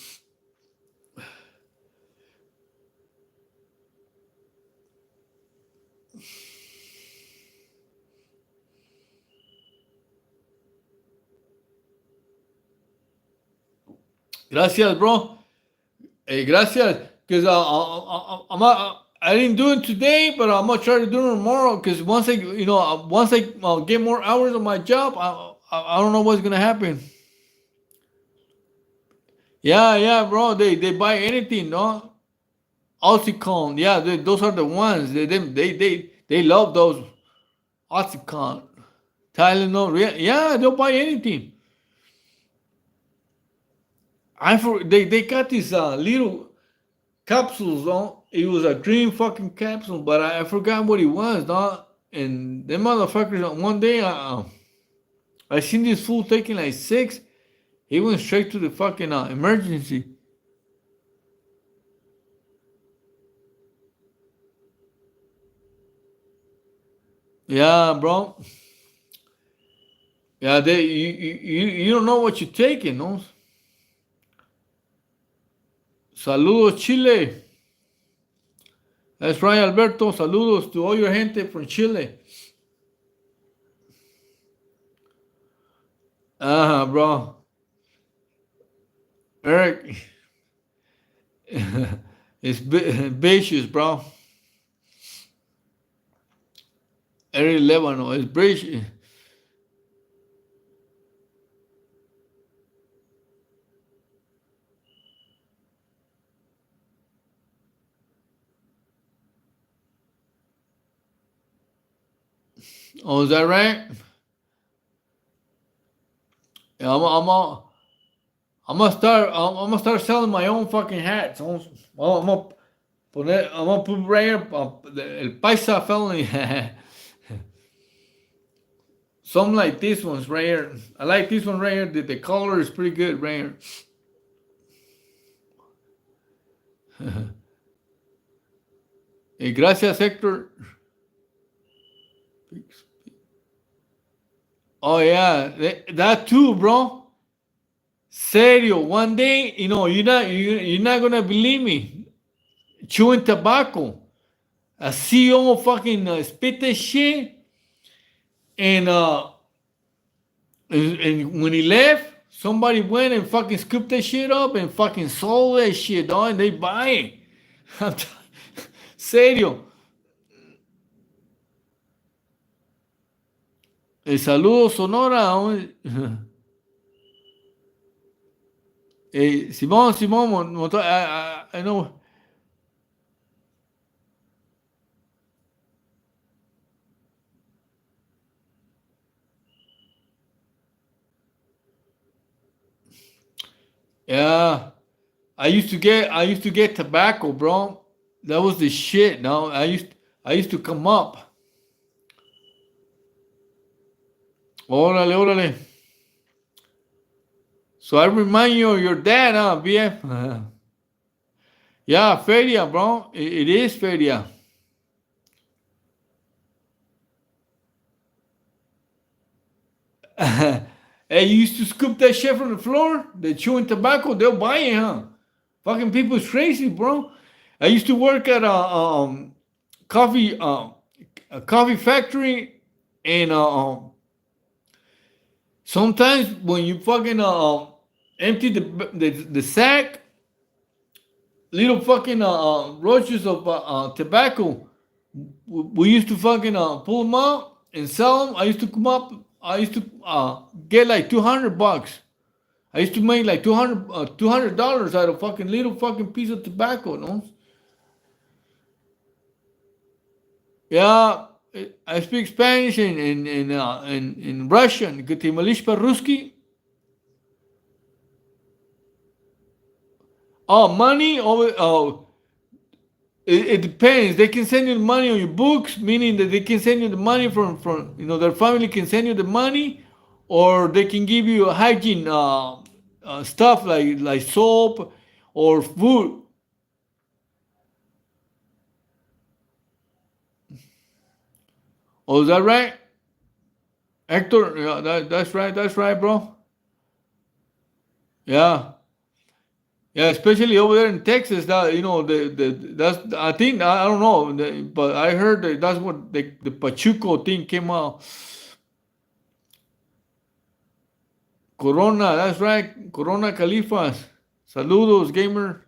Gracias, bro. Hey, gracias. Because I didn't do it today, but I'm gonna try to do it tomorrow. Because once I get more hours on my job, I don't know what's gonna happen. Yeah, bro. They buy anything, no? Oxycontin. Yeah, those are the ones. They love those Oxycontin. Tylenol. Yeah, they'll buy anything. They got these little capsules on. It was a green fucking capsule, but I forgot what it was, dog. And them motherfuckers. One day, I seen this fool taking like six. He went straight to the fucking emergency. Yeah, bro. Yeah, you don't know what you're taking, no? Saludos, Chile. That's right, Alberto. Saludos to all your gente from Chile. Bro. Eric. It's vicious, bro. Eric Levano. It's vicious. Oh, is that right? Yeah, I'm gonna start selling my own fucking hats. I'm gonna put right here el paisa felony. Some like this one's right here. I like this one right here. The color is pretty good right here. Hey, gracias, Hector. Oh yeah, that too, bro. Serio, one day, you're not gonna believe me. Chewing tobacco. A CEO fucking spit that shit, and and when he left, somebody went and fucking scooped that shit up and fucking sold that shit, dog, and they buy it. Serio. El saludo Sonora. Simón, I know. Yeah, I used to get tobacco, bro. That was the shit. No, I used to come up. Órale. So I remind you of your dad, huh, BF? Yeah, feria, bro. It is feria. Hey, you used to scoop that shit from the floor? The chewing tobacco, they'll buy it, huh? Fucking people's crazy, bro. I used to work at coffee a coffee factory, and sometimes when you fucking empty the sack, little fucking roaches of tobacco. We used to fucking pull them out and sell them. I used to come up. I used to get like $200. I used to make like $200 out of fucking little fucking piece of tobacco, no? Yeah, I speak Spanish and Russian. Que te malish по-русски? Oh, money? It depends. They can send you the money on your books, meaning that they can send you the money from their family can send you the money, or they can give you hygiene stuff like soap or food. Oh, is that right, Hector? Yeah, that's right. That's right, bro. Yeah. Yeah, especially over there in Texas, that that's I think I don't know, but I heard that that's what the Pachuco thing came out. Corona, that's right, Corona Califas. Saludos, gamer.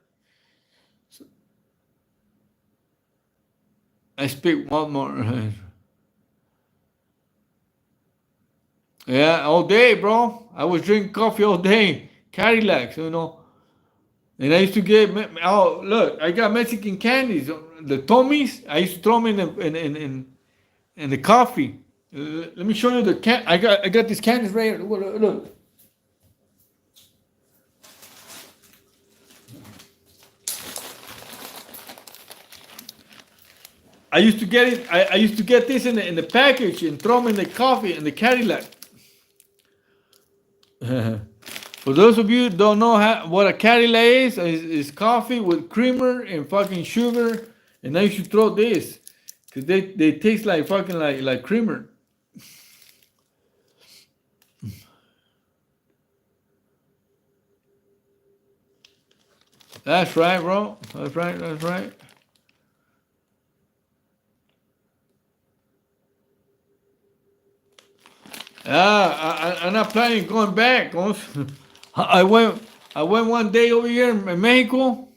I speak one more. Yeah, all day, bro. I was drinking coffee all day, Cadillacs. And I used to get oh look, I got Mexican candies, the Tommy's. I used to throw them in the coffee. Let me show you the can. I got these candies right here. Look. I used to get it. I used to get this in the package and throw them in the coffee in the Cadillac. For those of you who don't know what a Cadillac is coffee with creamer and fucking sugar, and I used to throw this because they taste like fucking like creamer. That's right, bro. That's right. That's right. Yeah, I'm not planning on going back. I went one day over here in Mexico.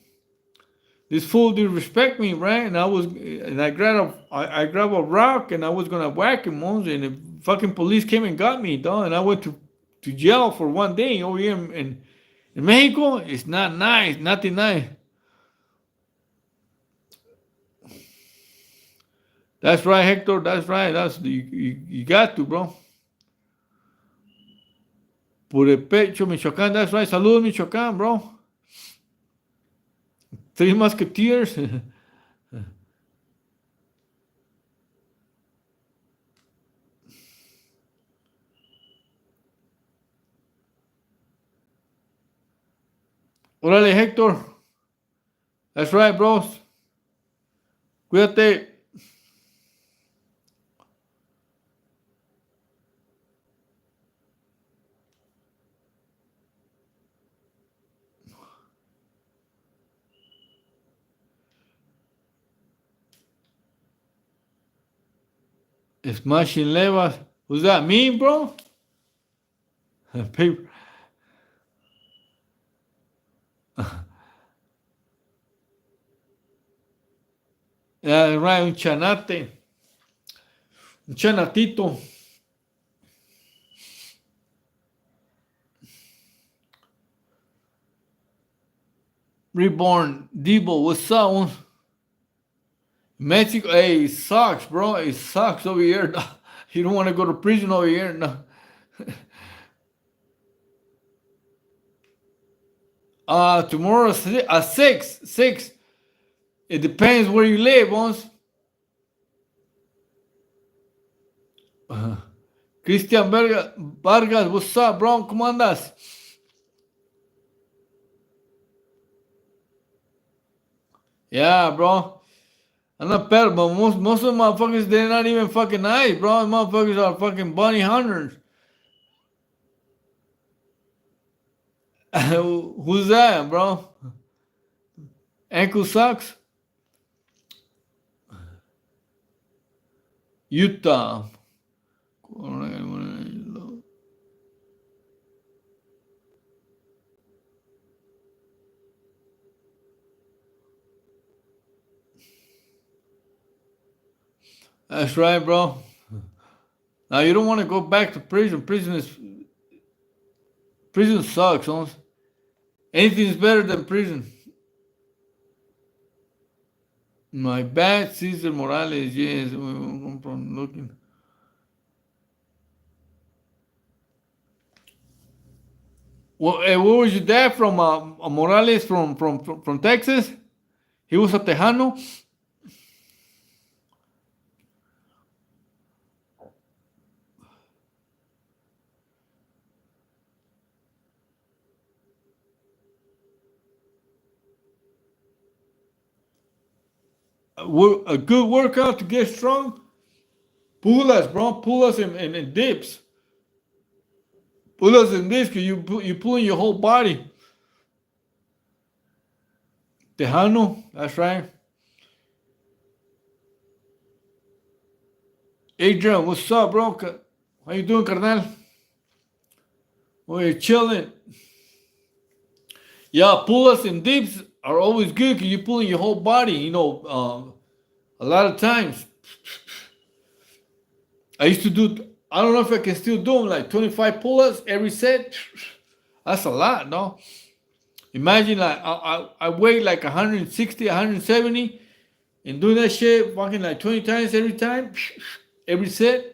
This fool did respect me, right? And I grabbed a rock and I was gonna whack him, and the fucking police came and got me, dog. And I went to jail for one day over here in Mexico. It's not nice, nothing nice. That's right, Hector. That's right. You got to, bro. Purepecho, Michoacán. That's right. Saludos, Michoacán, bro. Three Musketeers. Órale, Hector. That's right, bros. Cuídate. Smashing levas. Who's that? Me, bro? Paper. Yeah, right, un chanate. Un chanatito. Reborn. Debo, what's up? Mexico, hey, it sucks, bro. It sucks over here. You don't want to go to prison over here. No. Tomorrow at 6. 6. It depends where you live, once. Cristian Vargas, what's up, bro? ¿Cómo andas? Yeah, bro. I'm not bad, but most of the motherfuckers, they're not even fucking nice, bro. Motherfuckers are fucking bunny hunters. Who's that, bro? Ankle sucks? Utah. That's right, bro. Now you don't want to go back to prison. Prison sucks, huh? Anything's better than prison. My bad, Cesar Morales. Yes, I'm looking. Well, where was your dad from? Morales from Texas. He was a Tejano. A good workout to get strong. Pull-ups, bro. Pull-ups and dips. Pull-ups and dips, because you pulling your whole body. Tejano, that's right. Adrian, what's up, bro? How you doing, carnal? Oh, you're chilling. Yeah, pull-ups and dips are always good because you're pulling your whole body. A lot of times. I used to do. I don't know if I can still do them, like 25 pull-ups every set. That's a lot, no? Imagine like I weigh like 160, 170, and doing that shit fucking like 20 times every set.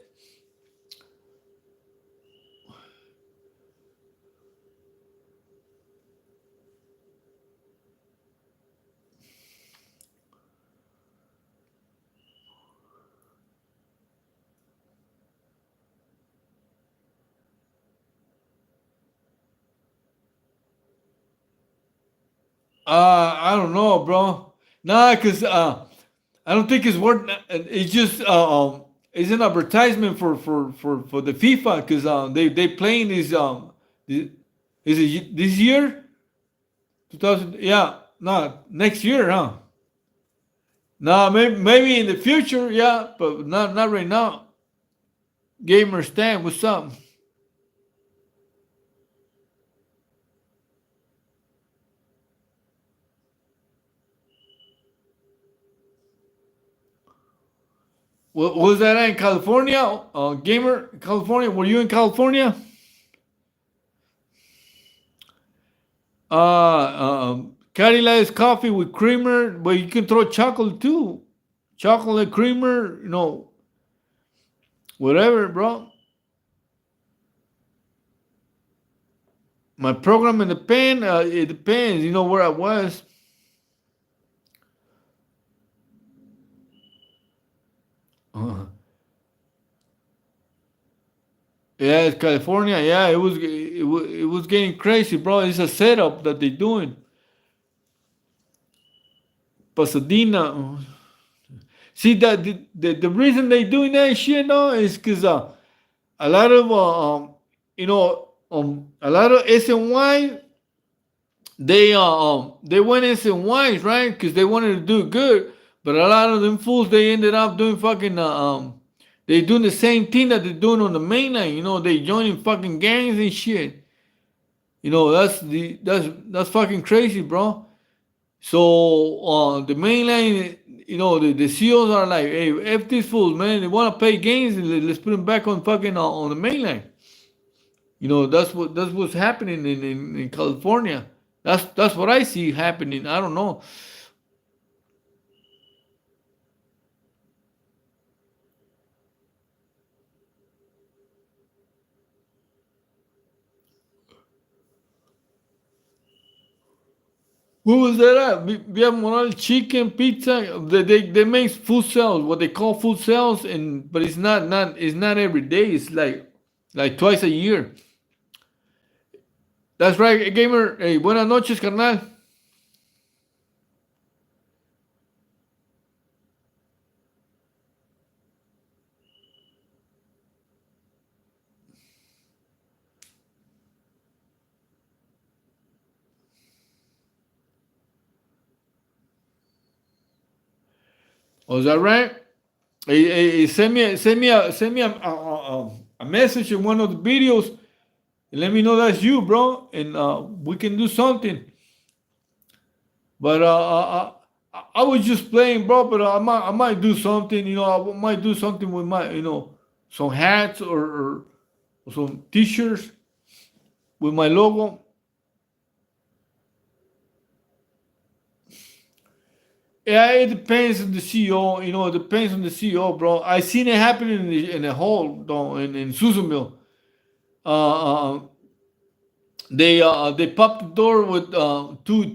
I don't know, bro. Nah, cause I don't think it's worth. It's just it's an advertisement for the FIFA, cause they playing is it this year 2000, yeah, nah, next year, huh? Nah, maybe in the future, yeah, but not right now. Gamer Stan, what's up? What was that in California? Gamer California. Were you in California? Cadillac coffee with creamer, but you can throw chocolate too. Chocolate creamer, whatever, bro. My program in the pen, it depends, where I was. Uh, yeah, it's California. Yeah, it was getting crazy, bro. It's a setup that they're doing. Pasadena. See that the reason they doing that shit though is because a lot of a lot of SNY they went SNYs, right, because they wanted to do good, but a lot of them fools they ended up doing fucking they doing the same thing that they're doing on the mainland. They joining fucking gangs and shit. That's fucking crazy, bro. So the mainland, the CEOs are like, hey, F these fools, man. They want to pay gains, and let's put them back on fucking on the mainland. That's what's happening in California. That's what I see happening. I don't know. What was that at? Via Moral Chicken Pizza. They make food sales, what they call food sales, but it's not every day. It's like twice a year. That's right, gamer. Hey, buenas noches, carnal. Oh, is that right? Hey, send me a message in one of the videos and let me know that's you, bro, and we can do something. But I was just playing, bro. But I might do something. I might do something with my, some hats or some T-shirts with my logo. Yeah, it depends on the CEO. It depends on the CEO, bro. I seen it happen in the hall, though, in Susanville. Uh, uh, they popped the door with two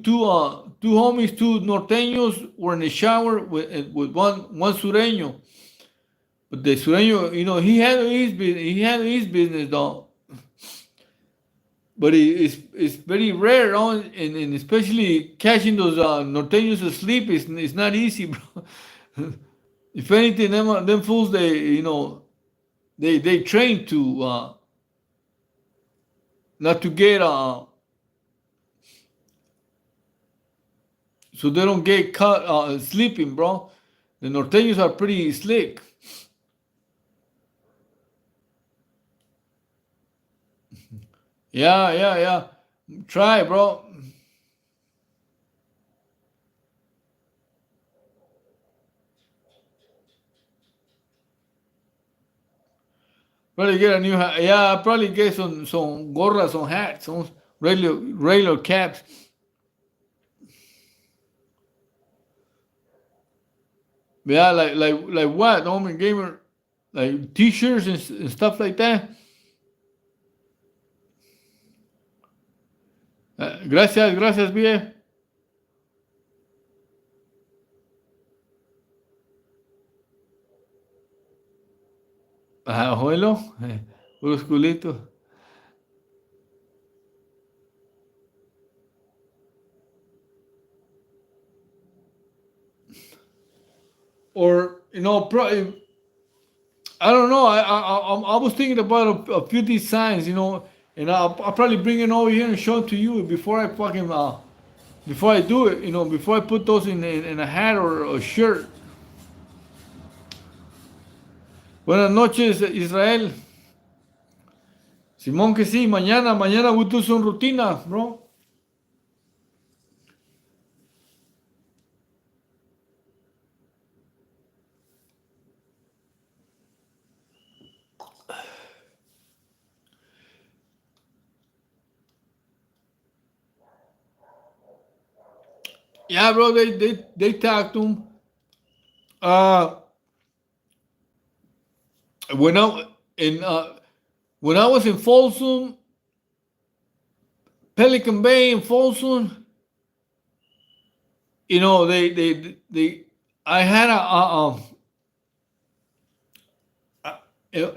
homies, two norteños were in the shower with one sureño. But the sureño, he had his business, though. But it's very rare, and especially catching those norteños asleep is not easy, bro. If anything, them fools, they train to not to get so they don't get caught sleeping, bro. The norteños are pretty slick. Yeah, yeah, yeah. Try, bro. Probably get a new hat. Yeah, I probably get some gorras, some hats, some regular caps. Yeah, like what, homie gamer? Like T-shirts and stuff like that. Gracias, bien. Abuelo, puros culitos. Or I don't know. I was thinking about a few designs, and I'll probably bring it over here and show it to you before I fucking before I do it, before I put those in a hat or a shirt. Buenas noches, Israel. Simón, que sí, mañana we'll do some rutina, bro. Yeah, bro, they tagged him. Uh, when I in when I was in Folsom, Pelican Bay in Folsom, they I had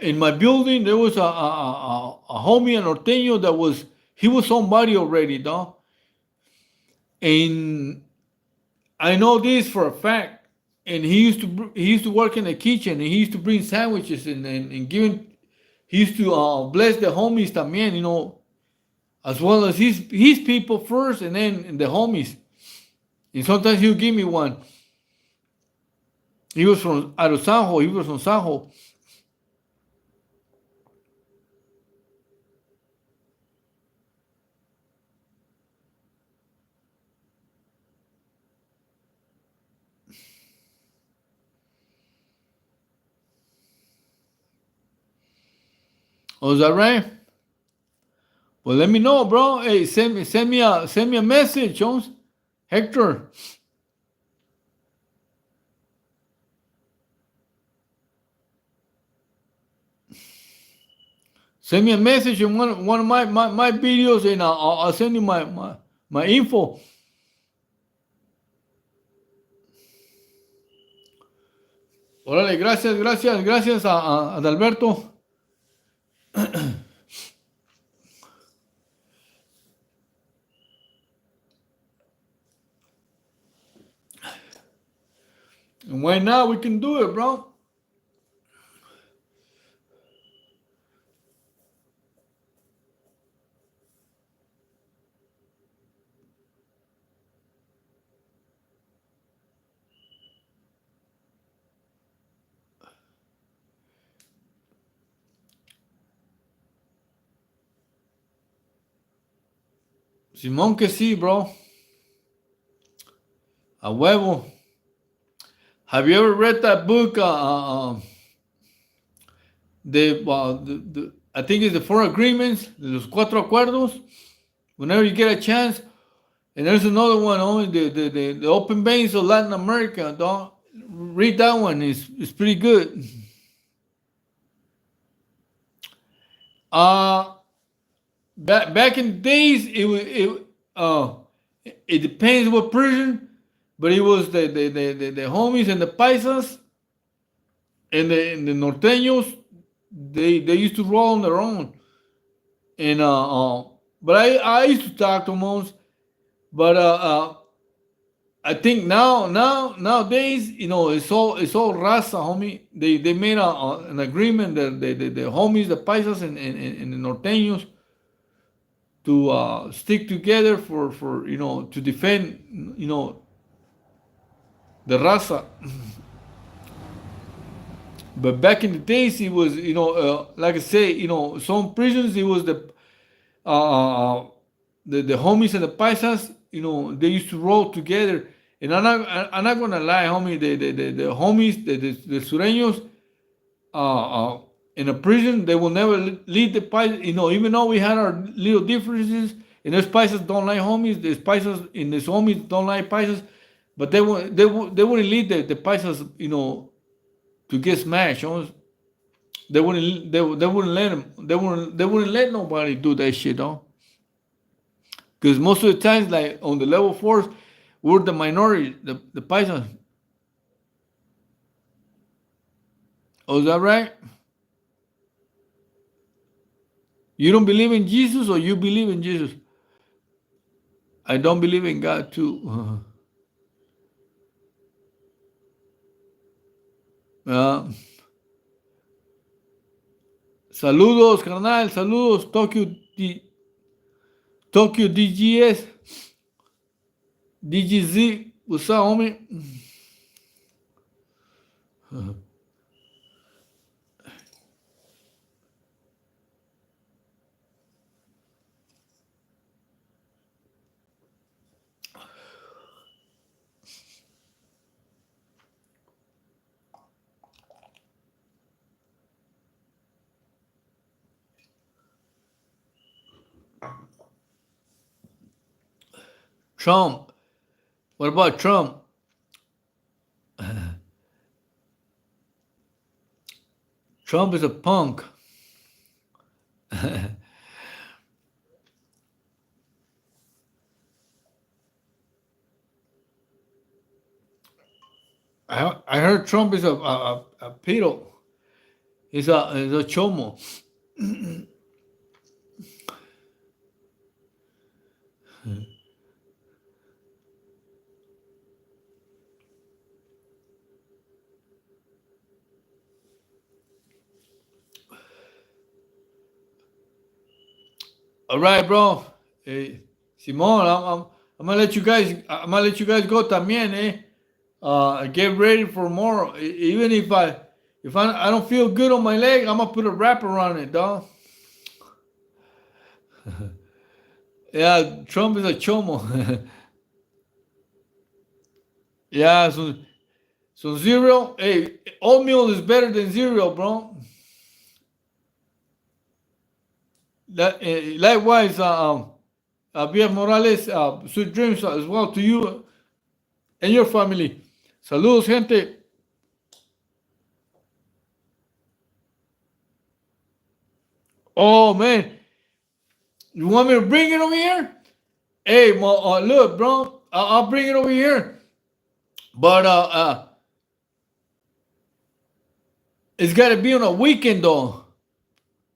in my building there was a homie, an norteño he was somebody already, dog. And I know this for a fact. And he used to work in the kitchen, and he used to bring sandwiches and giving. He used to bless the homies también, as well as his people first, and then the homies. And sometimes he'll give me one. He was from out of Sanjo. He was from Sanjo. Oh, is that right? Well, let me know, bro. Hey, send me a message, Jones. Hector. Send me a message in one of my videos, and I'll send you my info. Órale, gracias a Adalberto. And why not? We can do it, bro. Simón que sí, bro. A huevo. Have you ever read that book? I think it's the Four Agreements, los cuatro acuerdos. Whenever you get a chance, and there's another one, only the open veins of Latin America. Don't read that one. It's pretty good. Back in the days, it depends what prison, but it was the homies and the paisas and the norteños. They used to roll on their own, and but I used to talk to most, but I think nowadays, it's all raza, homie. They made an agreement that the homies, the paisas and the norteños, to stick together for to defend the raza. But back in the days, it was like I say, some prisons it was the homies and the paisas, they used to roll together. And I'm not gonna lie, homie, the homies, the sureños, in a prison, they will never lead the paisas. Even though we had our little differences, and those paisas don't like homies, there's paisas and these homies don't like paisas, but they wouldn't lead the paisas, to get smashed. They wouldn't let them. They wouldn't let nobody do that shit, though. Because most of the times, like on the level 4s, we're the minority, the paisans. Oh, is that right? You don't believe in Jesus, or you believe in Jesus? I don't believe in God too. Saludos, carnal, saludos, Tokyo DGS, DGZ, what's up, homie? Trump. What about Trump? Trump is a punk. I heard Trump is a pedo. He's a chomo. All right, bro. Hey, Simon, I'm gonna let you guys. I'm gonna let you guys go también, get ready for more. Even if I don't feel good on my leg, I'm gonna put a wrap around it, dog. Yeah, Trump is a chomo. Yeah, so cereal. Hey, oatmeal is better than cereal, bro. Likewise, BF Morales, sweet dreams as well to you and your family. Saludos, gente. Oh, man. You want me to bring it over here? Hey, look, bro. I'll bring it over here. But it's got to be on a weekend, though.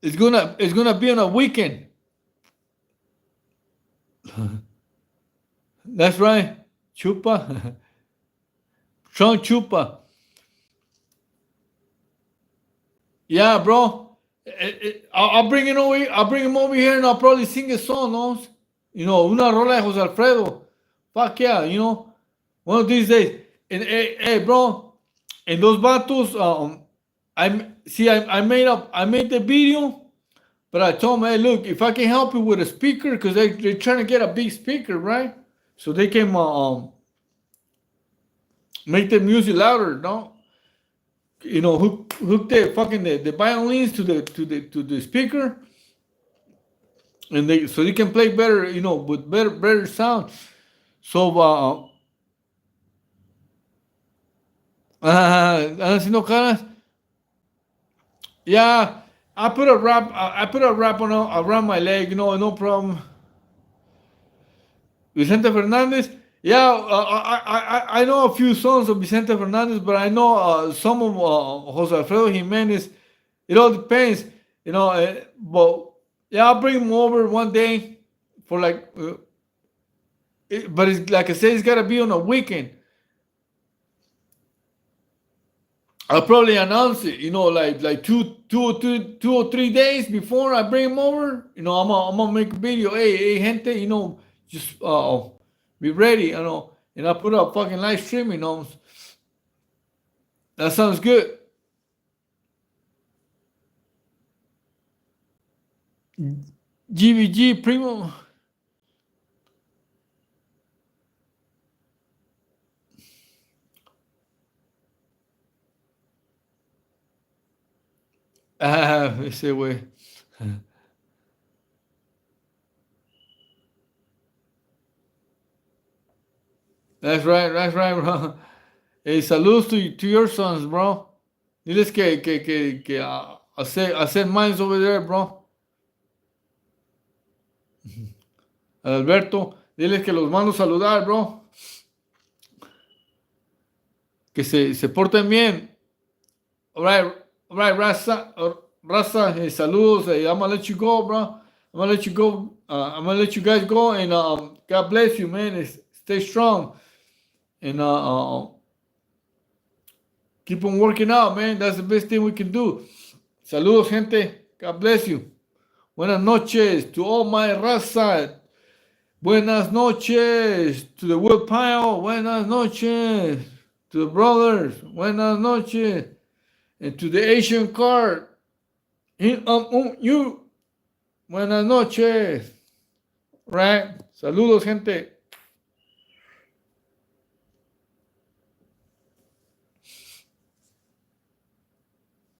It's gonna be on a weekend. That's right. Chupa. Trunk chupa. Yeah, bro. I'll bring it over here. I'll bring him over here and I'll probably sing a song, no? Una rola de Jose Alfredo. Fuck yeah, one of these days. And hey, bro, and those vatos, I made the video, but I told them, hey, look, if I can help you with a speaker, because they're trying to get a big speaker, right? So they can make the music louder, no? You know, hook the violins to the speaker, and they so you can play better, you know, with better sound. So haciendo caras. Yeah, I put a wrap. I put a wrap on around my leg. You know, no problem. Vicente Fernandez. Yeah, I know a few songs of Vicente Fernandez, but I know some of Jose Alfredo Jimenez. It all depends, you know. But yeah, I'll bring him over one day for like. But it's like I said, it's gotta be on a weekend. I'll probably announce it, you know, like 2 or 3 days before I bring him over. You know, I'm gonna make a video. Hey, gente, you know, just be ready, you know. And I put up fucking live stream, you know. That sounds good. GVG Primo. Ese güey. That's right, bro. Hey, saludos to your sons, bro. Diles que I send mines over there, bro. Alberto, diles que los mando a saludar, bro. Que se porten bien. All right, Raza, hey, saludos. Hey, I'm gonna let you go, bro. I'm gonna let you go. I'm gonna let you guys go, and God bless you, man. Stay strong, and keep on working out, man. That's the best thing we can do. Saludos, gente. God bless you. Buenas noches to all my raza. Buenas noches to the woodpile. Buenas noches to the brothers. Buenas noches. And to the Asian card. You. Buenas noches. Right? Saludos, gente.